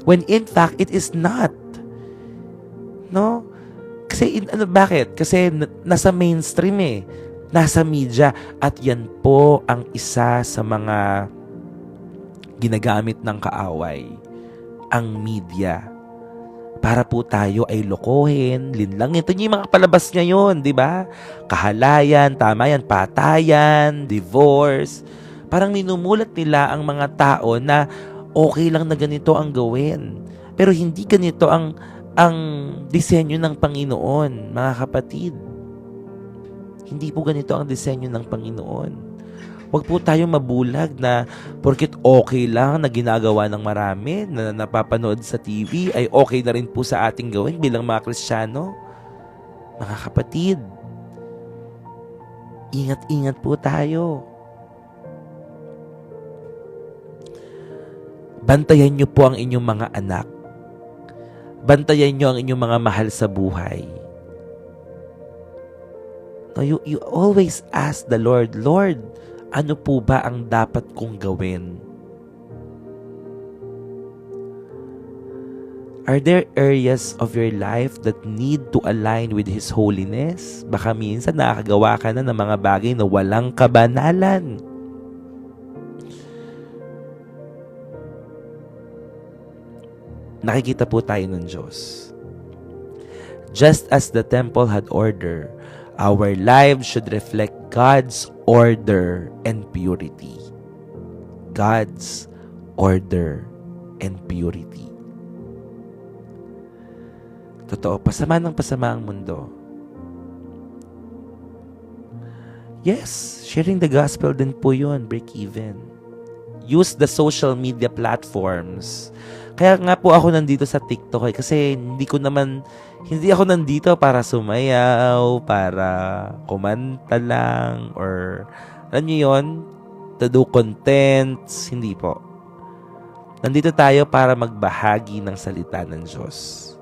When in fact, it is not. No? Kasi, bakit? Kasi nasa mainstream nasa media. At yan po ang isa sa mga ginagamit ng kaaway. Ang media. Para po tayo ay lokohin, linlang. Ito yung mga palabas ngayon, di ba? Kahalayan, tama yan, patayan, divorce. Parang minumulat nila ang mga tao na okay lang na ganito ang gawin. Pero hindi ganito ang disenyo ng Panginoon, mga kapatid. Hindi po ganito ang disenyo ng Panginoon. Huwag po tayo mabulag na porket okay lang na ginagawa ng marami, na napapanood sa TV, ay okay na rin po sa ating gawin bilang mga Kristiyano. Mga kapatid, ingat-ingat po tayo. Bantayan niyo po ang inyong mga anak. Bantayan niyo ang inyong mga mahal sa buhay. No, you always ask the Lord, Lord, ano po ba ang dapat kong gawin? Are there areas of your life that need to align with His holiness? Baka minsan nakakagawa ka na ng mga bagay na walang kabanalan. Nakikita po tayo ng Diyos. Just as the temple had order, our lives should reflect God's order and purity. God's order and purity. Totoo, pasama ng pasama ang mundo. Yes, sharing the gospel din po yun, break even. Use the social media platforms. Kaya nga po ako nandito sa TikTok kasi hindi ako nandito para sumayaw, para kumanta lang, or alam niyo yun, to do contents. Hindi po. Nandito tayo para magbahagi ng salita ng Diyos.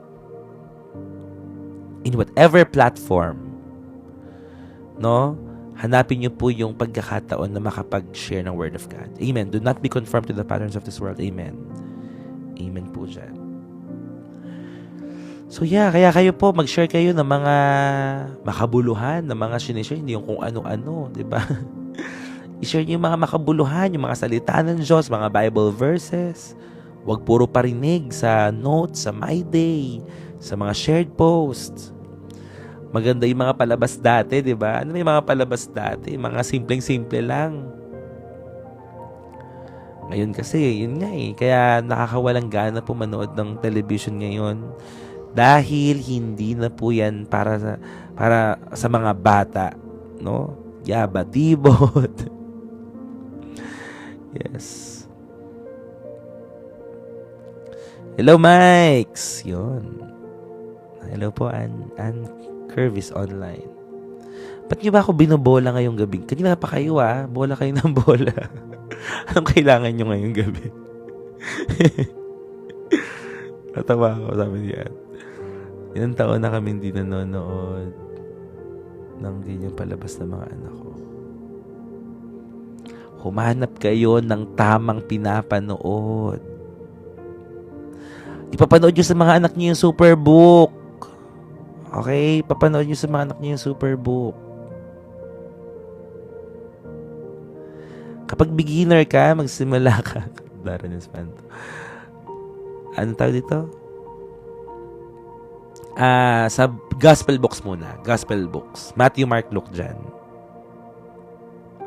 In whatever platform, no? Hanapin niyo po yung pagkakataon na makapag-share ng Word of God. Amen. Do not be conformed to the patterns of this world. Amen. Amen po dyan. So yeah, kaya kayo po, mag-share kayo ng mga makabuluhan, ng mga sinishare, hindi yung kung ano-ano, di ba? I-share niyo yung mga makabuluhan, yung mga salita ng Diyos, mga Bible verses. Huwag puro parinig sa notes, sa My Day, sa mga shared posts. Maganda yung mga palabas dati, di ba? Ano may mga palabas dati? Mga simpleng-simple lang. Ngayon kasi, yun nga Kaya nakakawalang gana po manood ng television ngayon. Dahil hindi na po yan para sa mga bata, no? Yabatibot. Yes. Hello, Mikes! Yun. Hello po, Ann Curvis online. Ba't niyo ba ako binobola ngayong gabi? Kanina pa kayo bola kayo ng bola. Anong kailangan niyo ngayong gabi? Natawa ako, sabi niya. Ilang taon na kami hindi nanonood ng ganyang palabas ng mga anak ko. Humanap kayo ng tamang pinapanood. Ipapanood nyo sa mga anak nyo yung Superbook. Okay? Papanood nyo sa mga anak nyo yung Superbook. Kapag beginner ka, magsimula ka. Darren Espanto. Ano tawag dito? Sa Gospel Books muna. Gospel Books. Matthew, Mark, Luke, John.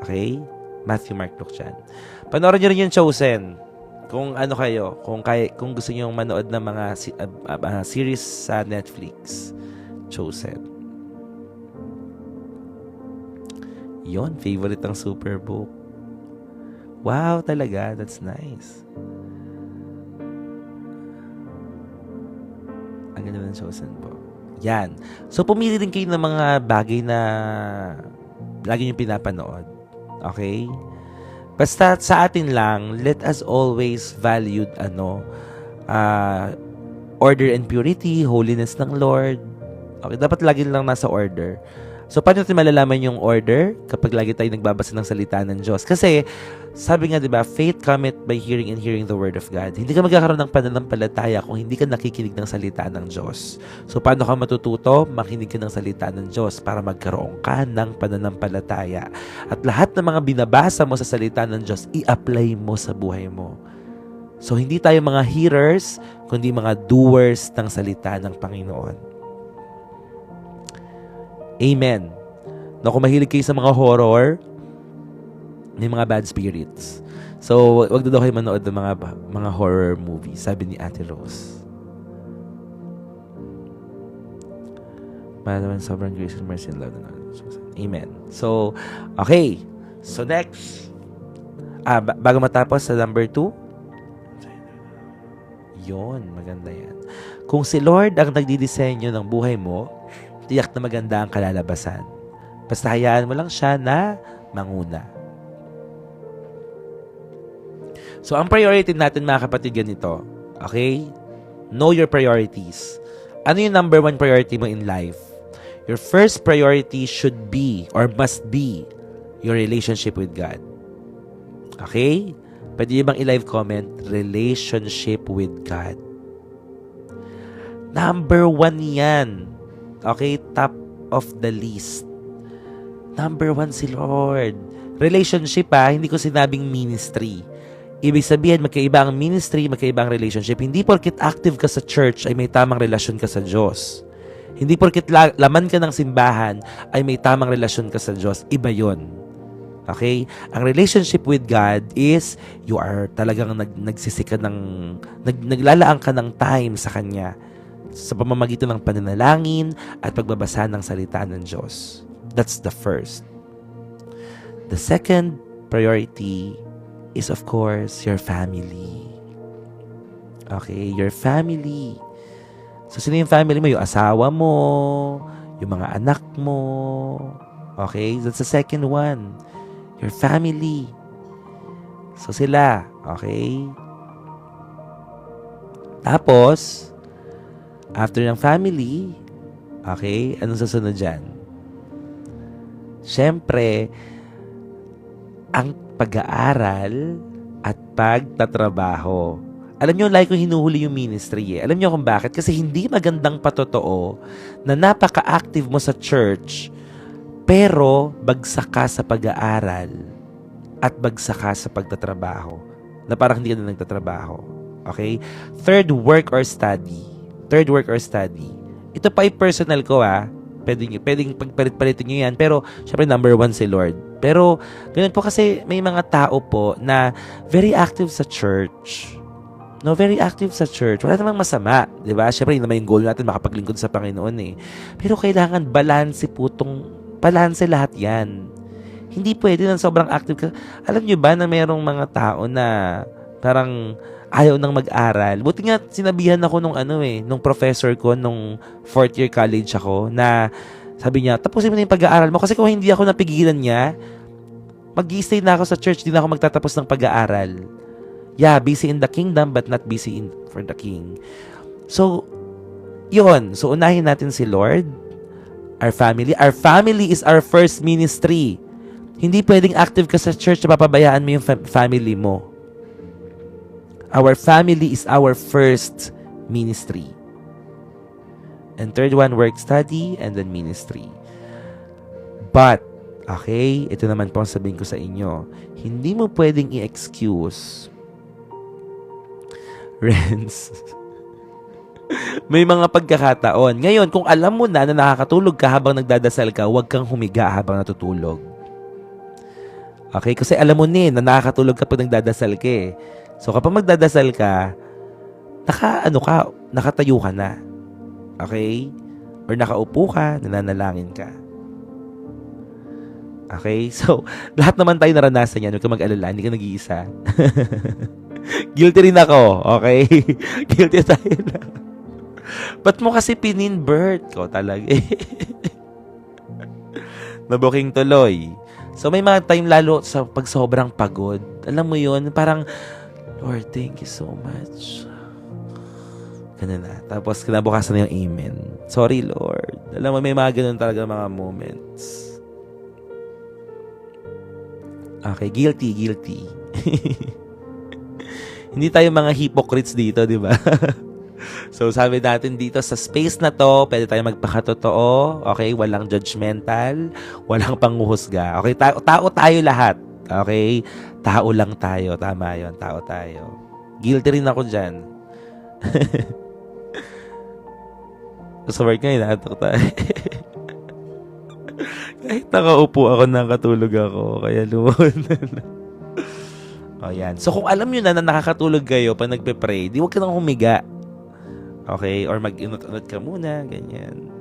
Okay? Matthew, Mark, Luke, John. Panoorin nyo rin yung Chosen. Kung ano kayo, kung gusto niyo manood ng mga series sa Netflix. Chosen. Yon, favorite ang Superbook. Wow, talaga. That's nice. Ang ganda ng Chosen po. Yan. So, pumili din kayo ng mga bagay na lagi nyo pinapanood. Okay? Basta sa atin lang, let us always value order and purity, holiness ng Lord. Okay, dapat lagi lang nasa order. So, paano natin malalaman yung order? Kapag lagi tayo nagbabasa ng salita ng Diyos. Kasi, sabi nga, di ba, faith cometh by hearing and hearing the word of God. Hindi ka magkakaroon ng pananampalataya kung hindi ka nakikinig ng salita ng Diyos. So, paano ka matututo? Makinig ka ng salita ng Diyos para magkaroon ka ng pananampalataya. At lahat ng mga binabasa mo sa salita ng Diyos, i-apply mo sa buhay mo. So, hindi tayo mga hearers, kundi mga doers ng salita ng Panginoon. Amen. No, kung mahilig kayo sa mga horror, may mga bad spirits. So, wag daw kayo manood ng mga horror movies, sabi ni Ate Rose. Malaman sobrang grace and mercy and love. Amen. So, okay. So, next. Bago matapos sa number 2. Yon, maganda yan. Kung si Lord ang nagdidisenyo ng buhay mo, tiyak na maganda ang kalalabasan. Basta hayaan mo lang siya na manguna. So, ang priority natin mga kapatid ganito. Okay? Know your priorities. Ano yung number 1 priority mo in life? Your first priority should be or must be your relationship with God. Okay? Pwede yung bang i-live comment? Relationship with God. Number 1 yan. Okay, top of the list. Number 1 si Lord. Relationship hindi ko sinabing ministry. Ibig sabihin, magkaiba ang ministry, magkaiba ang relationship. Hindi porket active ka sa church ay may tamang relasyon ka sa Diyos. Hindi porket laman ka ng simbahan ay may tamang relasyon ka sa Diyos. Iba yon. Okay? Ang relationship with God is you are talagang nagsisika naglalaang ka ng time sa Kanya sa pamamagitan ng pananalangin at pagbabasa ng salita ng Diyos. That's the first. The second priority is of course your family. Okay, your family. So, sino yung family mo? Yung asawa mo, yung mga anak mo. Okay, that's the second one. Your family. So, sila. Okay? Tapos, after ng family, okay, anong susunod dyan? Siyempre, ang pag-aaral at pagtatrabaho. Alam nyo, like kung hinuhuli yung ministry Alam nyo kung bakit? Kasi hindi magandang patotoo na napaka-active mo sa church, pero bagsak ka sa pag-aaral at bagsak ka sa pagtatrabaho. Na parang hindi ka na nagtatrabaho. Okay? Third, work or study. Ito pa ay personal ko Pwedeng pagpalit-palitin nyo yan. Pero, syempre, number 1 si Lord. Pero, ganun po kasi may mga tao po na very active sa church. No, very active sa church. Wala namang masama, 'di ba? Syempre, yun naman yung goal natin, makapaglingkod sa Panginoon eh. Pero kailangan balanse lahat 'yan. Hindi pwede na sobrang active ka. Alam niyo ba na mayroong mga tao na parang ayaw nang mag-aral. Buti nga sinabihan ako nung professor ko nung fourth year college ako na sabi niya, tapusin mo na yung pag-aaral mo kasi kung hindi ako napigilan niya, mag-i-stay na ako sa church, di na ako magtatapos ng pag-aaral. Yeah, busy in the kingdom but not busy for the king. So, yun. So, unahin natin si Lord, our family. Our family is our first ministry. Hindi pwedeng active ka sa church na papabayaan mo yung family mo. Our family is our first ministry. And third one, work, study, and then ministry. But, okay, ito naman po ang sabihin ko sa inyo. Hindi mo pwedeng i-excuse Renz. May mga pagkakataon. Ngayon, kung alam mo na nakakatulog ka habang nagdadasal ka, huwag kang humiga habang natutulog. Okay? Kasi alam mo na nakakatulog ka pag nagdadasal ka eh. So, kapag magdadasal ka, nakatayo ka na. Okay? Or nakaupo ka, nananalangin ka. Okay? So, lahat naman tayo naranasan yan. Huwag ka mag-alala, hindi ka nag-iisa. Guilty rin ako, okay? Guilty tayo na. Ba't mo kasi pinin-birth ko talaga eh? Nabuking tuloy. So, may mga time lalo sa pag sobrang pagod. Alam mo yun, parang, Lord, thank you so much. Ganun na. Tapos, kinabukasan na yung amen. Sorry, Lord. Alam mo, may mga ganun talaga mga moments. Okay, guilty. Hindi tayo mga hypocrites dito, di ba? So, sabi natin dito sa space na to, pwede tayo magpakatotoo. Okay? Walang judgmental. Walang panghuhusga. Okay? Tao tayo lahat. Okay? Tao lang tayo. Tama yon, tao tayo. Guilty rin ako dyan. Sa work ngayon, natok tayo. Kahit nakaupo ako, nakatulog ako. Kaya lumayan. O yan. So kung alam nyo na nakakatulog kayo pag nagpe-pray, di wag ka nang humiga. Okay? Or mag-inot-unot ka muna. Ganyan.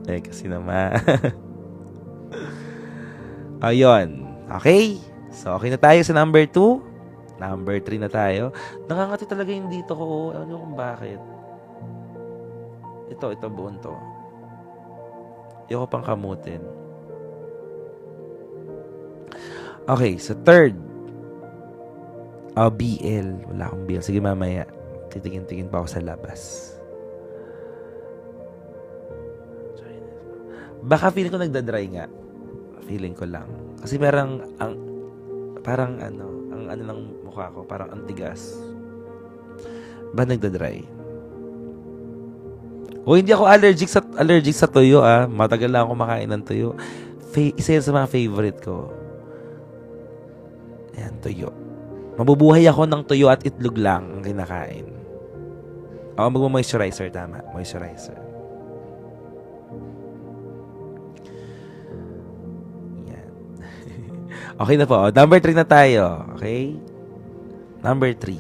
Kasi naman. Ayun. Okay? So okay na tayo sa number 2. Number 3 na tayo. Nakangati talaga yung dito ko. Ano kung bakit? Ito buon to. Ayoko pang kamutin. Okay, so third. BL. Wala akong BL. Sige, mamaya. Titingin-tingin pa ako sa labas. Baka feeling ko nagdadry nga. Feeling ko lang. Kasi parang ang ng mukha ko, parang antigas. Ba nagdadry? Hindi ako allergic sa tuyo ah. Matagal lang ako makain ng tuyo. Isa yan sa mga favorite ko. Ayan, tuyo. Mabubuhay ako ng tuyo at itlog lang ang kinakain. Ako magmo-moisturizer, tama. Moisturizer. Yan. Okay na po. Number 3 na tayo. Okay? Number 3.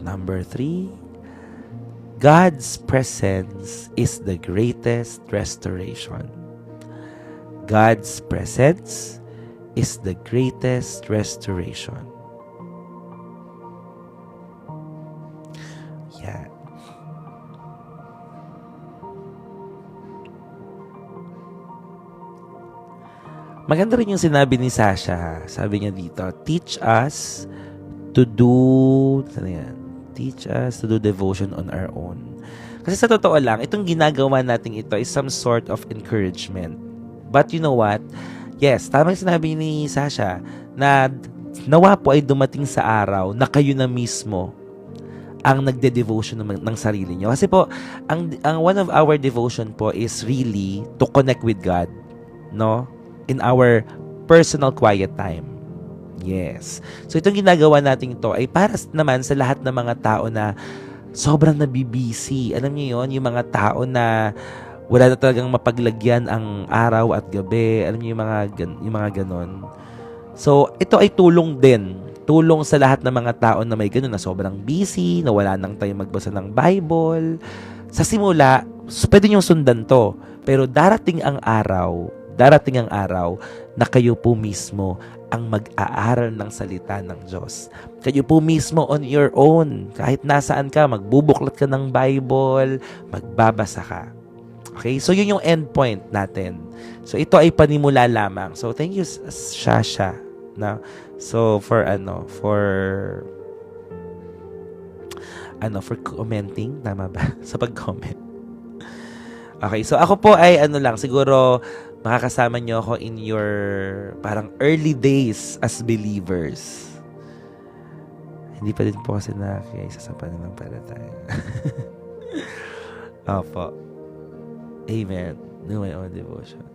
Number 3. God's presence is the greatest restoration. God's presence is the greatest restoration. Yeah. Maganda rin yung sinabi ni Sasha. Sabi niya dito, teach us to do devotion on our own. Kasi sa totoo lang, itong ginagawa natin ito is some sort of encouragement. But you know what? Yes, tama yung sinabi ni Sasha na nawa po ay dumating sa araw na kayo na mismo ang nagde-devotion ng sarili nyo. Kasi po, ang one of our devotion po is really to connect with God, no? In our personal quiet time. Yes. So itong ginagawa natin ito ay para naman sa lahat ng mga tao na sobrang nabibisi. Alam niyo yon, yung mga tao na wala na talagang mapaglagyan ang araw at gabi. Alam niyo yung mga ganon. So, ito ay tulong din. Tulong sa lahat ng mga tao na may ganun na sobrang busy, na wala nang time magbasa ng Bible. Sa simula, pwede niyong sundan to. Pero darating ang araw na kayo po mismo ang mag-aaral ng salita ng Diyos. Kayo po mismo on your own. Kahit nasaan ka, magbubuklat ka ng Bible, magbabasa ka. Okay? So, yun yung end point natin. So, ito ay panimula lamang. So, thank you, Shasha. So, for commenting. Tama ba? Sa pag-comment. Okay, so ako po ay siguro makakasama nyo ako in your parang early days as believers. Hindi pa din po kasi isa sa pananampalataya. Opo. Amen. Do my own devotion.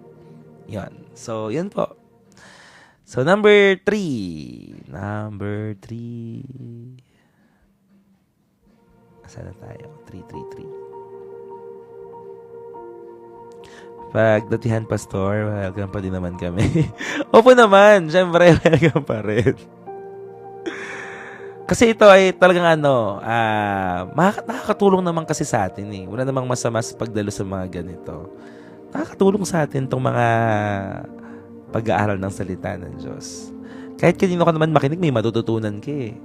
Yan. So, yan po. So, number 3. Saan na tayo? 3. Pagdatihan, Pastor, welcome pa din naman kami. Opo naman, syempre, welcome pa rin. Kasi ito ay talagang nakakatulong naman kasi sa atin eh. Wala namang masama sa pagdalo sa mga ganito. Nakakatulong sa atin itong mga pag-aaral ng salita ng Diyos. Kahit kanino ka naman makinig, may matututunan ka eh.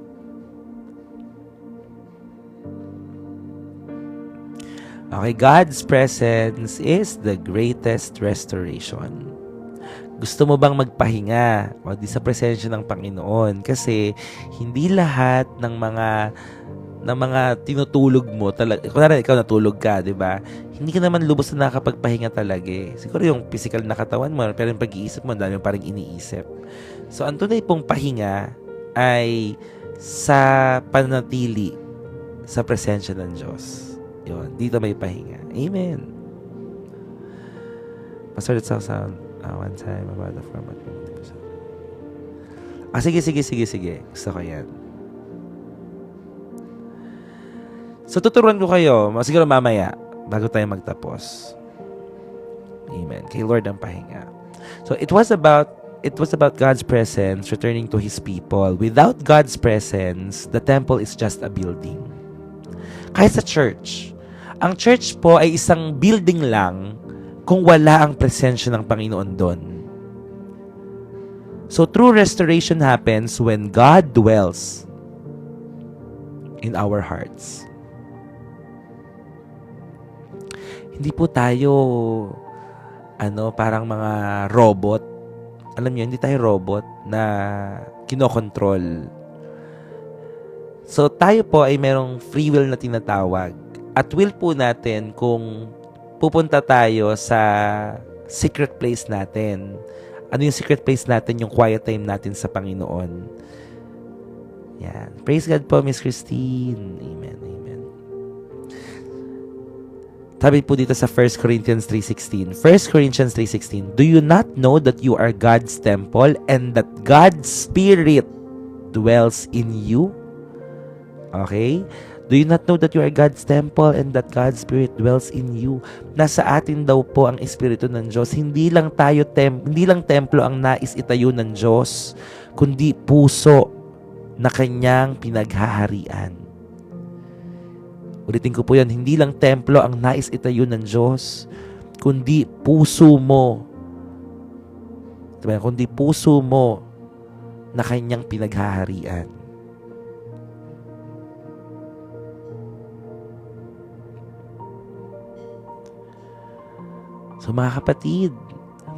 Okay, God's presence is the greatest restoration. Gusto mo bang magpahinga o di sa presensya ng Panginoon? Kasi hindi lahat ng mga tinutulog mo talaga. Kunwari ikaw natulog ka, 'di ba? Hindi ka naman lubos na nakakapagpahinga talaga eh. Siguro yung physical na katawan mo, pero yung pag-iisip mo, dami pa ring iniisip. So, ang tunay pong pahinga ay sa panatili sa presensya ng Diyos. Yun, dito may pahinga. Amen. Pastor, let's sound one time about the format. Sige. Gusto ko yan. So, tuturuan ko kayo, siguro mamaya, bago tayo magtapos. Amen. Kay Lord ang pahinga. So, it was about God's presence returning to His people. Without God's presence, the temple is just a building. Kahit sa church, ang church po ay isang building lang kung wala ang presensya ng Panginoon doon. So, true restoration happens when God dwells in our hearts. Hindi po tayo parang mga robot. Alam niyo, hindi tayo robot na kinokontrol. So, tayo po ay merong free will na tinatawag. At will po natin kung pupunta tayo sa secret place natin. Ano yung secret place natin? Yung quiet time natin sa Panginoon. Yan. Praise God po, Miss Christine. Amen. Sabi po dito sa 1 Corinthians 3:16. 1 Corinthians 3:16. Do you not know that you are God's temple and that God's Spirit dwells in you? Okay? Do you not know that you are God's temple and that God's Spirit dwells in you? Nasa atin daw po ang Espiritu ng Diyos. Hindi lang templo ang nais itayo ng Diyos, kundi puso na kanyang pinaghaharian. Ulitin ko po yan, hindi lang templo ang nais itayo ng Diyos, kundi puso mo. Diba? Kundi puso mo na kanyang pinaghaharian. So mga kapatid,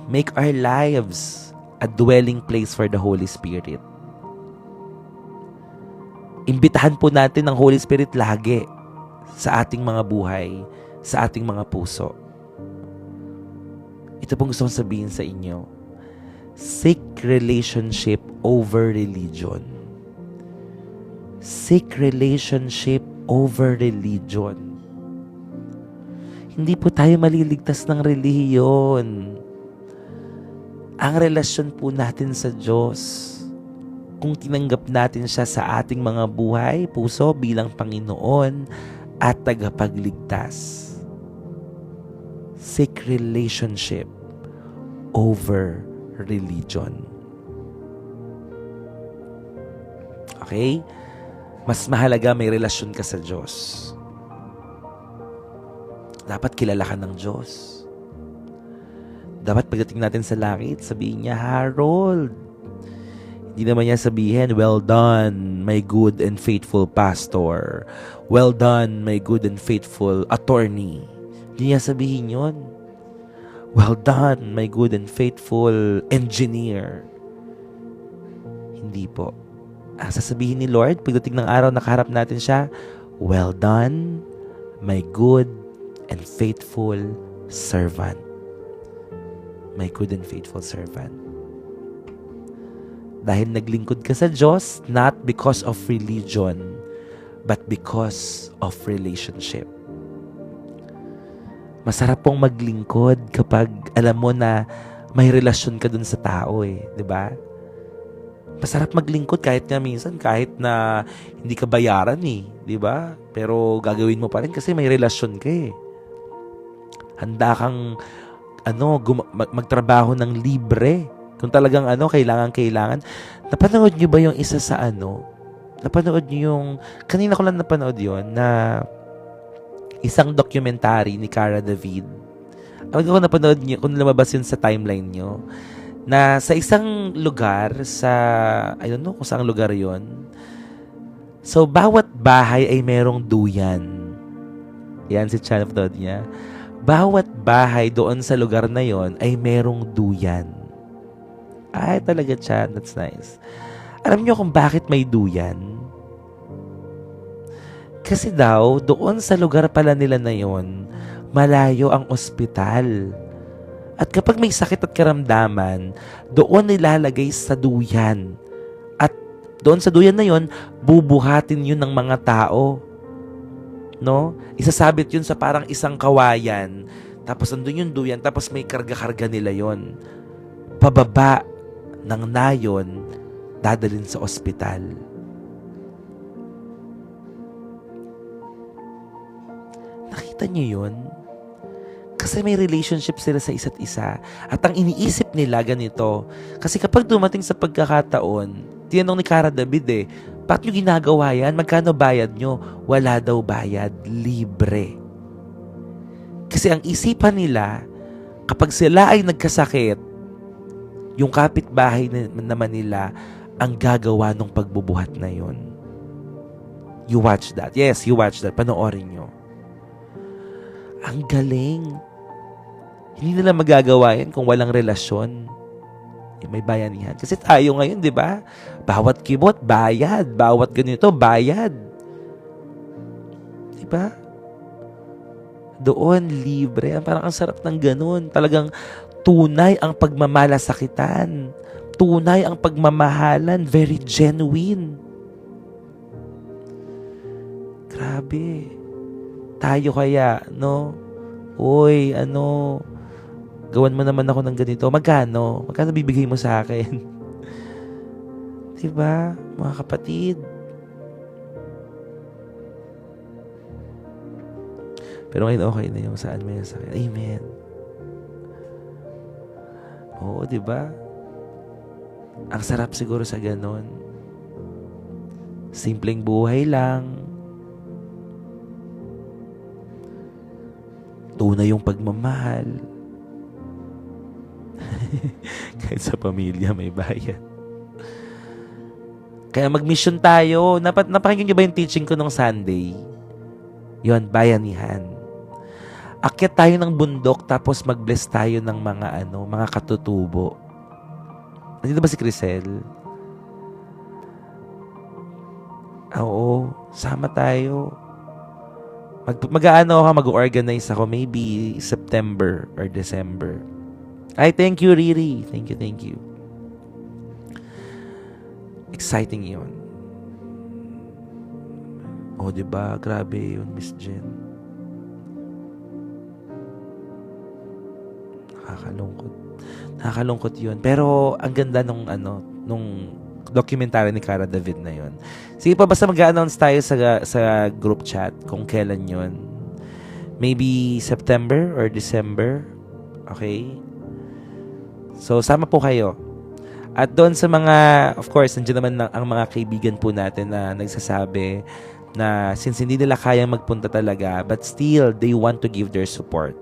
make our lives a dwelling place for the Holy Spirit. Imbitahan po natin ang Holy Spirit lagi sa ating mga buhay, sa ating mga puso. Ito pong gusto kong sabihin sa inyo. Seek relationship over religion. Seek relationship over religion. Hindi po tayo maliligtas ng relihiyon. Ang relasyon po natin sa Diyos, kung tinanggap natin siya sa ating mga buhay, puso bilang Panginoon at tagapagligtas. Seek relationship over religion. Okay? Mas mahalaga may relasyon ka sa Diyos. Dapat kilala ka ng Diyos. Dapat pagdating natin sa langit, sabihin niya, Harold. Hindi naman niya sabihin, well done, my good and faithful pastor. Well done, my good and faithful attorney. Hindi niya sabihin yun. Well done, my good and faithful engineer. Hindi po. Sasabihin ni Lord, pagdating ng araw nakaharap natin siya, well done, my good and faithful servant. My good and faithful servant. Dahil naglingkod ka sa Diyos, not because of religion, but because of relationship. Masarap pong maglingkod kapag alam mo na may relasyon ka dun sa tao eh. 'Di ba? Masarap maglingkod kahit nga minsan, kahit na hindi ka bayaran eh. 'Di ba? Pero gagawin mo pa rin kasi may relasyon ka eh. Handa kang magtrabaho ng libre. Kung talagang kailangan. Napanood niyo ba yung isa sa Napanood niyo yung, kanina ko lang napanood yon na isang documentary ni Cara David. Kung napanood niyo, kung lumabas yun sa timeline niyo, na sa isang lugar, I don't know kung saang lugar yon. So, bawat bahay ay merong duyan. Yan si Chan of Dodd niya. Bawat bahay doon sa lugar na yon ay merong duyan. Ay, talaga, Chan. That's nice. Alam niyo kung bakit may duyan? Kasi daw, doon sa lugar pala nila na yon, malayo ang ospital. At kapag may sakit at karamdaman, doon nilalagay sa duyan. At doon sa duyan na yon, bubuhatin yun ng mga tao. No? Isasabit yun sa parang isang kawayan. Tapos andun yung duyan, tapos may karga-karga nila yon. Pababa ng nayon, dadalhin sa ospital. Nakita niyo yun? Kasi may relationship sila sa isa't isa. At ang iniisip nila ganito. Kasi kapag dumating sa pagkakataon, tinanong ni Cara David ba't nyo ginagawa yan? Magkano bayad nyo? Wala daw bayad. Libre. Kasi ang isipan nila, kapag sila ay nagkasakit, yung kapitbahay naman nila ang gagawa ng pagbubuhat na yun. You watch that. Yes, you watch that. Panoorin nyo. Ang galing. Hindi nila magagawa yan kung walang relasyon. May bayanihan. Kasi tayo ngayon, di ba? Bawat kibot, bayad. Bawat ganito, bayad. Di ba? Doon, libre. Parang ang sarap ng ganun. Talagang tunay ang pagmamalasakitan. Tunay ang pagmamahalan. Very genuine. Grabe. Tayo kaya, no? Uy, gawan mo naman ako ng ganito. Magkano? Magkano bibigay mo sa akin? Diba, mga kapatid? Pero ngayon okay na yung saan may sakit. Amen. Oo, diba? Ang sarap siguro sa ganon. Simpleng buhay lang. Tunay yung pagmamahal. Kahit sa pamilya may bayad. Kaya mag-mission tayo. Napakinggan niyo ba yung teaching ko nung Sunday? Yun, bayanihan. Akyat tayo ng bundok tapos mag-bless tayo ng mga katutubo. Nandito ba si Crisel? Oo, sama tayo. Mag-organize ako maybe September or December. Ay, thank you, Riri. Thank you. Exciting yun. Oh, diba? Grabe yun, Miss Jen. Nakakalungkot yun. Pero, ang ganda nung documentary ni Cara David na yun. Sige pa, basta mag-announce tayo sa group chat kung kailan yun. Maybe September or December. Okay? So, sama po kayo. At doon sa mga, of course, nandiyan naman ang mga kaibigan po natin na nagsasabi na since hindi nila kayang magpunta talaga, but still, they want to give their support.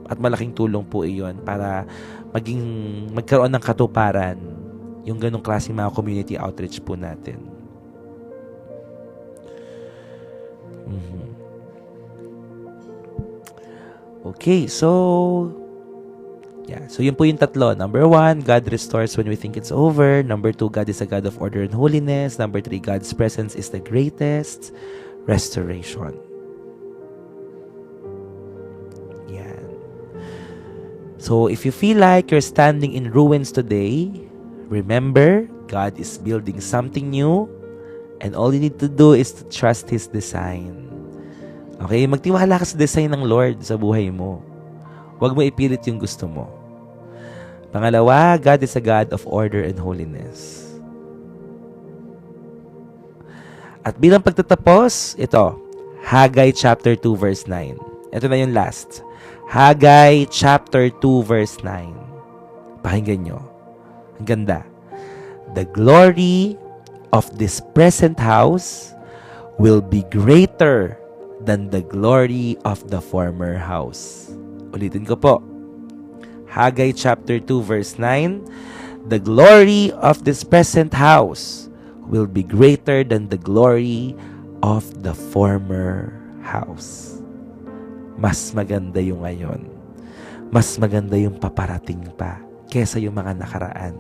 At malaking tulong po iyon para magkaroon ng katuparan yung ganong klaseng mga community outreach po natin. Okay, so yun po yung tatlo. Number 1, God restores when we think it's over. Number 2, God is a God of order and holiness. Number 3, God's presence is the greatest restoration. Yan. So, if you feel like you're standing in ruins today, remember, God is building something new, and all you need to do is to trust His design. Okay? Magtiwala ka sa design ng Lord sa buhay mo. Huwag mo ipilit yung gusto mo. Pangalawa, God is a God of order and holiness. At bilang pagtatapos, ito, Haggai chapter 2 verse 9. Ito na yung last. Haggai chapter 2 verse 9. Pakinggan nyo. Ang ganda. The glory of this present house will be greater than the glory of the former house. Ulitin ko po. Haggai chapter 2 verse 9. The glory of this present house will be greater than the glory of the former house. Mas maganda yung ngayon. Mas maganda yung paparating pa kesa yung mga nakaraan.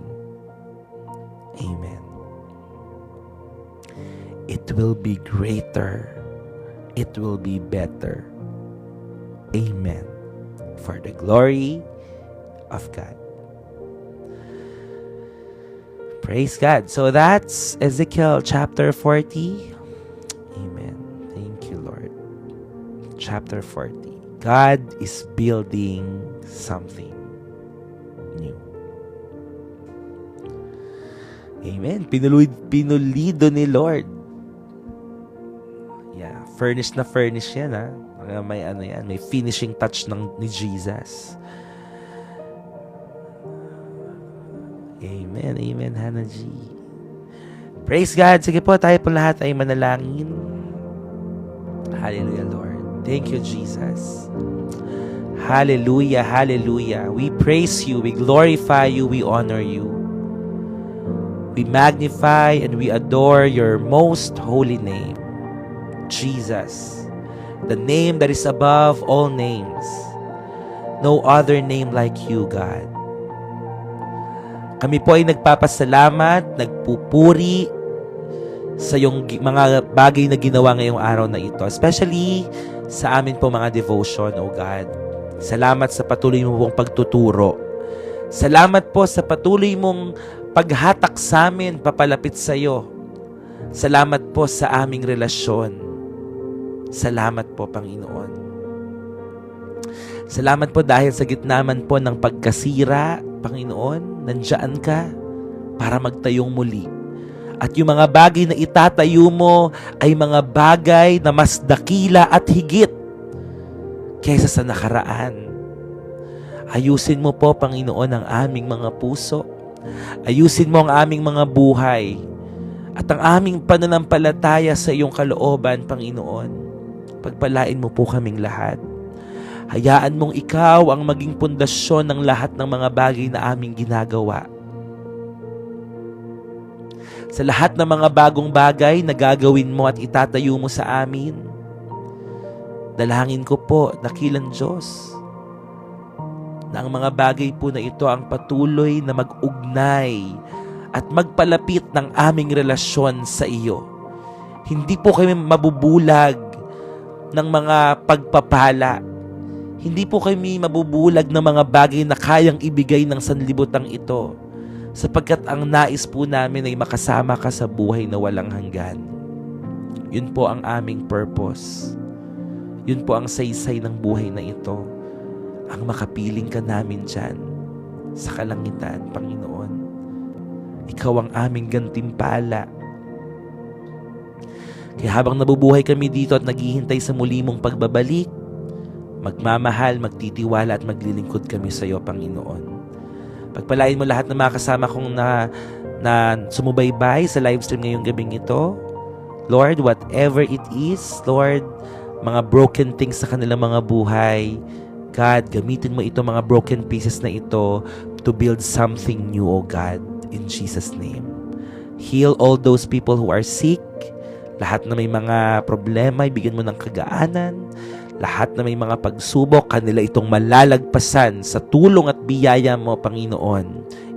Amen. It will be greater. It will be better. Amen. For the glory of God. Praise God. So that's Ezekiel chapter 40. Amen. Thank you, Lord. Chapter 40. God is building something new. Amen. Pinulido ni Lord. Yeah. Furnish na furnish yan, ha? May yan, may finishing touch ni Jesus. Amen, amen, Hannah G. Praise God. Sige po, tayo po lahat ay manalangin. Hallelujah, Lord. Thank you, Jesus. Hallelujah, hallelujah. We praise you, we glorify you, we honor you. We magnify and we adore your most holy name, Jesus. The name that is above all names. No other name like you, God. Kami po ay nagpapasalamat, nagpupuri sa iyong mga bagay na ginawa ngayong araw na ito. Especially sa amin po mga devotion, O God. Salamat sa patuloy mo pong pagtuturo. Salamat po sa patuloy mong paghatak sa amin, papalapit sa iyo. Salamat po sa aming relasyon. Salamat po, Panginoon. Salamat po dahil sa gitna man po ng pagkasira, Panginoon, nandiyan ka para magtayong muli. At yung mga bagay na itatayo mo ay mga bagay na mas dakila at higit kaysa sa nakaraan. Ayusin mo po, Panginoon, ang aming mga puso. Ayusin mo ang aming mga buhay at ang aming pananampalataya sa iyong kalooban, Panginoon. Pagpalain mo po kaming lahat. Hayaan mong ikaw ang maging pundasyon ng lahat ng mga bagay na aming ginagawa. Sa lahat ng mga bagong bagay na gagawin mo at itatayo mo sa amin, dalangin ko po, dakilang Diyos, na ang mga bagay po na ito ang patuloy na mag-ugnay at magpalapit ng aming relasyon sa iyo. Hindi po kami mabubulag ng mga pagpapala. Hindi po kami mabubulag ng mga bagay na kayang ibigay ng sanlibutan ito, sapagkat ang nais po namin ay makasama ka sa buhay na walang hanggan. Yun po ang aming purpose. Yun po ang saysay ng buhay na ito. Ang makapiling ka namin dyan sa kalangitan, Panginoon. Ikaw ang aming gantimpala. Kaya habang nabubuhay kami dito at naghihintay sa muli mong pagbabalik, magmamahal, magtitiwala at maglilingkod kami sa iyo, Panginoon. Pagpalain mo lahat ng mga kasama kong na sumubaybay sa live stream ngayong gabing ito. Lord, whatever it is, Lord, mga broken things sa kanilang mga buhay, God, gamitin mo ito, mga broken pieces na ito, to build something new, O God, in Jesus' name. Heal all those people who are sick. Lahat na may mga problema, ibigyan mo ng kagaanan. Lahat na may mga pagsubok, kanila itong malalagpasan sa tulong at biyaya mo, Panginoon,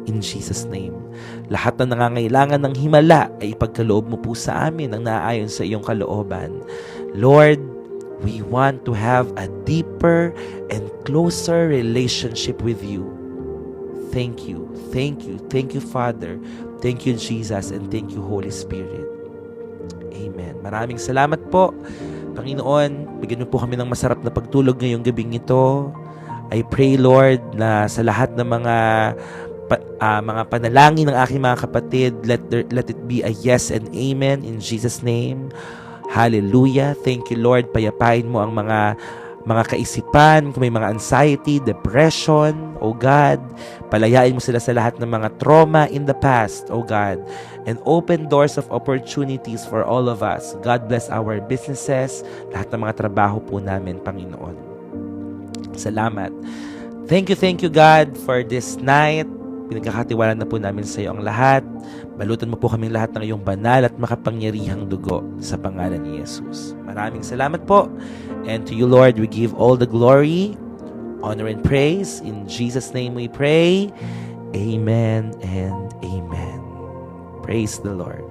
in Jesus' name. Lahat na nangangailangan ng himala ay ipagkaloob mo po sa amin ang naaayon sa iyong kalooban. Lord, we want to have a deeper and closer relationship with you. Thank you, thank you, thank you, Father. Thank you, Jesus, and thank you, Holy Spirit. Amen. Maraming salamat po, Panginoon. Bigyan mo po kami ng masarap na pagtulog ngayong gabing ito. I pray, Lord, na sa lahat ng mga panalangin ng aking mga kapatid, let it be a yes and amen in Jesus' name. Hallelujah. Thank you, Lord. Payapain mo ang mga kaisipan, kung may mga anxiety, depression, O God. Palayain mo sila sa lahat ng mga trauma in the past, O God. And open doors of opportunities for all of us. God bless our businesses, lahat ng mga trabaho po namin, Panginoon. Salamat. Thank you, God, for this night. Pinagkakatiwalaan na po namin sa iyo ang lahat. Balutan mo po kaming lahat ng iyong banal at makapangyarihang dugo sa pangalan ni Jesus. Maraming salamat po. And to you, Lord, we give all the glory, honor, and praise. In Jesus' name we pray. Amen and amen. Praise the Lord.